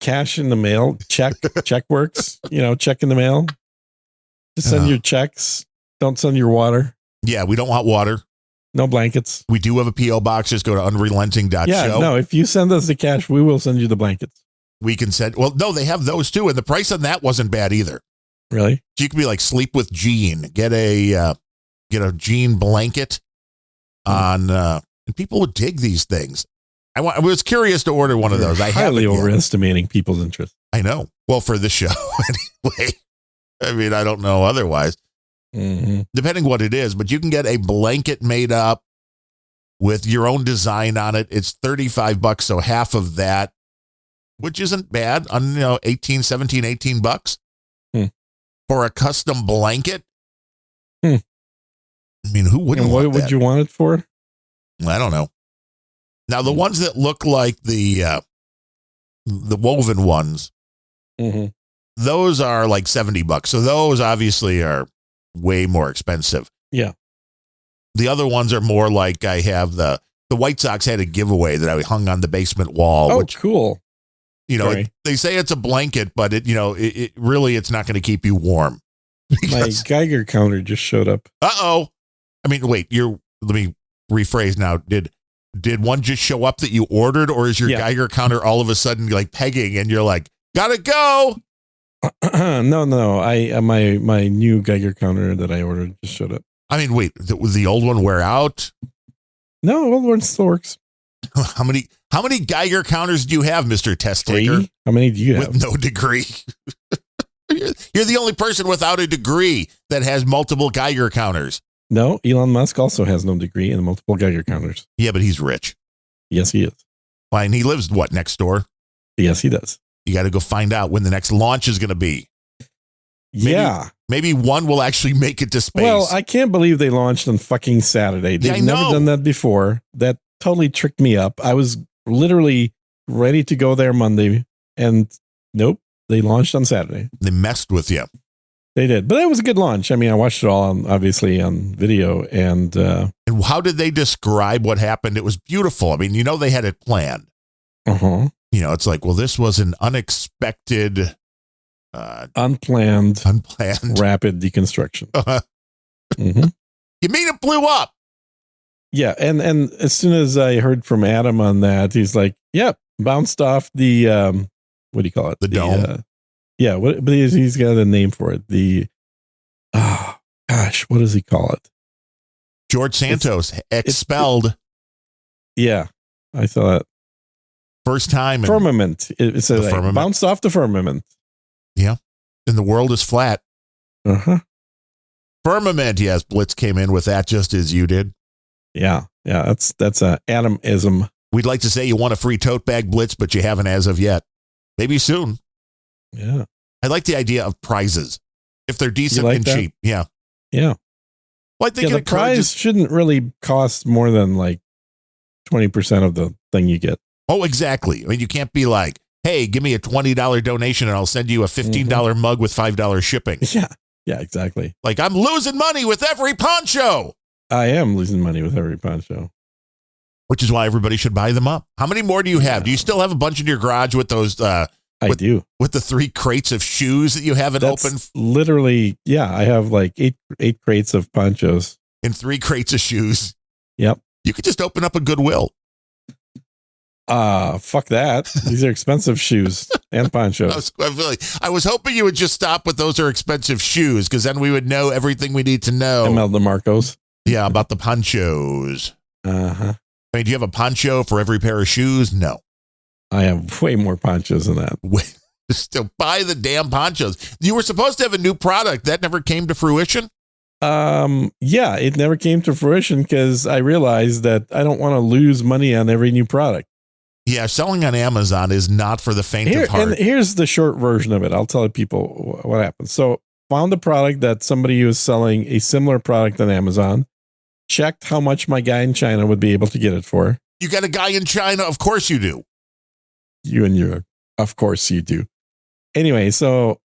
Cash in the mail. Check works. Check in the mail. Just send your checks. Don't send your water. Yeah, we don't want water. No blankets. We do have a P.O. box. Just go to unrelenting.show. Yeah, no, if you send us the cash, we will send you the blankets. We can send, well, no, they have those too. And the price on that wasn't bad either. Really? So you could be like sleep with Gene, get a Gene blanket on, and people would dig these things. I was curious to order one of those. I highly overestimating people's interest. I know. Well, for the show anyway. I mean, I don't know otherwise. Depending what it is, but you can get a blanket made up with your own design on it. It's $35. So half of that, which isn't bad on, $18 for a custom blanket. I mean, who wouldn't want that? What would you want it for? I don't know. Now, the ones that look like the woven ones, those are like $70. So those obviously are way more expensive. Yeah. The other ones are more like I have the White Sox had a giveaway that I hung on the basement wall. Oh, which, cool. They say it's a blanket, but it really, it's not going to keep you warm. My Geiger counter just showed up. Uh-oh. I mean, wait, let me rephrase now. Did one just show up that you ordered, or is your Geiger counter all of a sudden like pegging and you're like, gotta go? No. My new Geiger counter that I ordered just showed up. I mean, wait, was the old one wear out? No, the old one still works. How many Geiger counters do you have, Mr. Test Taker? 3? How many do you have? With no degree. You're the only person without a degree that has multiple Geiger counters. No, Elon Musk also has no degree and multiple Geiger counters. Yeah, but he's rich. Yes, he is. Why, and he lives, next door? Yes, he does. You got to go find out when the next launch is going to be. Maybe one will actually make it to space. Well, I can't believe they launched on fucking Saturday. They've never done that before. That totally tricked me up. I was literally ready to go there Monday, and nope, they launched on Saturday. They messed with you. They did, but it was a good launch. I mean, I watched it all obviously on video, and And how did they describe what happened? It was beautiful. I mean, they had it planned. It's like, well, this was an unexpected, unplanned rapid deconstruction. You mean it blew up? Yeah, and as soon as I heard from Adam on that, he's like, "Yep, bounced off the what do you call it? The dome." Yeah, but he's got a name for it. What does he call it? George Santos expelled. Yeah, I saw it. First time. Firmament. It says like, firmament. Bounced off the firmament. Yeah, and the world is flat. Firmament. Yes, Blitz came in with that just as you did. Yeah. That's a Adam-ism. We'd like to say you want a free tote bag, Blitz, but you haven't as of yet. Maybe soon. Yeah. I like the idea of prizes if they're decent and that? cheap. Yeah. Yeah. Well, I think the prize shouldn't really cost more than like 20% of the thing you get. Oh, exactly. I mean, you can't be like, hey, give me a $20 donation and I'll send you a $15 mug with $5 shipping. Yeah, exactly. Like, I'm losing money with every poncho. I am losing money with every poncho. Which is why everybody should buy them up. How many more do you have? Do you still have a bunch in your garage with those? I do. With the 3 crates of shoes that you haven't opened? Literally, yeah. I have like eight crates of ponchos. And 3 crates of shoes. Yep. You could just open up a Goodwill. Fuck that. These are expensive shoes and ponchos. I was hoping you would just stop with those are expensive shoes, because then we would know everything we need to know. ML DeMarcos. Yeah, about the ponchos. I mean, do you have a poncho for every pair of shoes? No. I have way more ponchos than that. Still buy the damn ponchos. You were supposed to have a new product. That never came to fruition? Yeah, it never came to fruition because I realized that I don't want to lose money on every new product. Yeah, selling on Amazon is not for the faint of heart. And here's the short version of it. I'll tell people what happened. So found a product that somebody was selling a similar product on Amazon, checked how much my guy in China would be able to get it for. You got a guy in China? Of course you do. You and your, of course you do. Anyway, so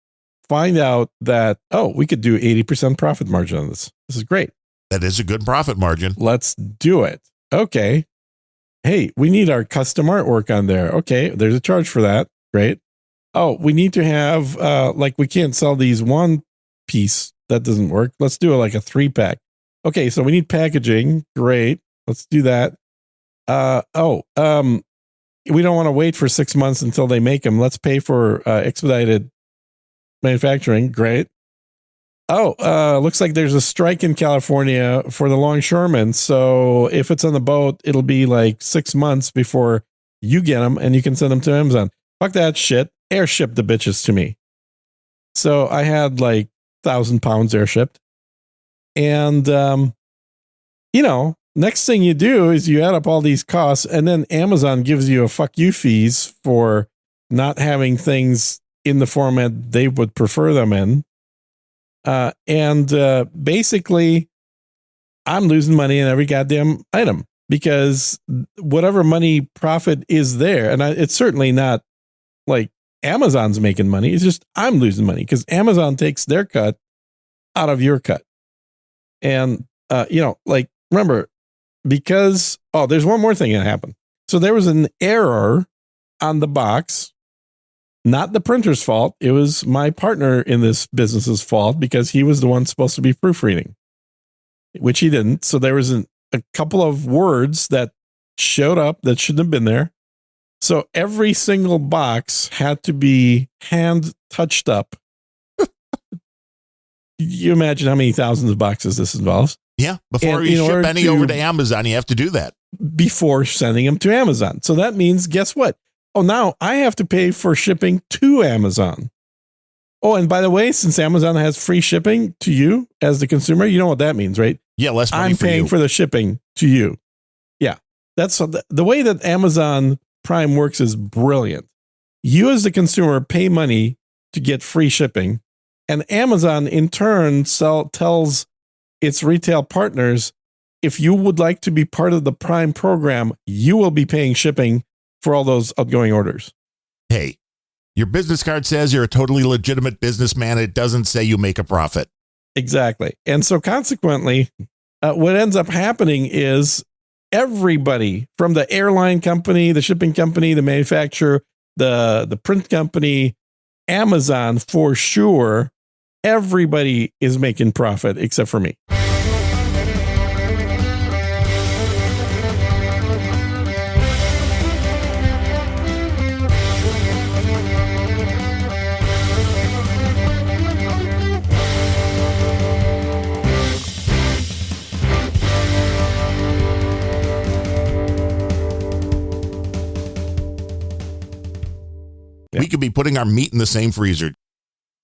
find out that, we could do 80% profit margin on this. This is great. That is a good profit margin. Let's do it. Okay. Hey, we need our custom artwork on there. Okay, there's a charge for that. Great. Oh, we need to have, we can't sell these one piece. That doesn't work. Let's do like a 3-pack. Okay, so we need packaging. Great. Let's do that. We don't want to wait for 6 months until they make them. Let's pay for expedited manufacturing. Great. Looks like there's a strike in California for the longshoremen. So if it's on the boat, it'll be like 6 months before you get them and you can send them to Amazon. Fuck that shit. Airship the bitches to me. So I had like 1,000 pounds airshipped. And, next thing you do is you add up all these costs, and then Amazon gives you a fuck you fees for not having things in the format they would prefer them in. Basically, I'm losing money in every goddamn item because whatever money profit is there, and it's certainly not like Amazon's making money. It's just I'm losing money because Amazon takes their cut out of your cut. And, remember, because, there's one more thing that happened. So there was an error on the box. Not the printer's fault. It was my partner in this business's fault because he was the one supposed to be proofreading, which he didn't. So there was a couple of words that showed up that shouldn't have been there. So every single box had to be hand touched up. You imagine how many thousands of boxes this involves? Yeah. Before you ship any over to Amazon, you have to do that. Before sending them to Amazon. So that means, guess what? Now I have to pay for shipping to Amazon. And by the way, since Amazon has free shipping to you as the consumer, you know what that means, right? Yeah, less money I'm paying for the shipping to you. Yeah. That's the way that Amazon Prime works is brilliant. You as the consumer pay money to get free shipping, and Amazon in turn tells its retail partners, if you would like to be part of the Prime program, you will be paying shipping for all those outgoing orders. Hey, Your business card says you're a totally legitimate businessman. It doesn't say you make a profit. Exactly. And so consequently, what ends up happening is everybody from the airline company, the shipping company, the manufacturer, the print company, Amazon for sure, everybody is making profit except for me. We could be putting our meat in the same freezer.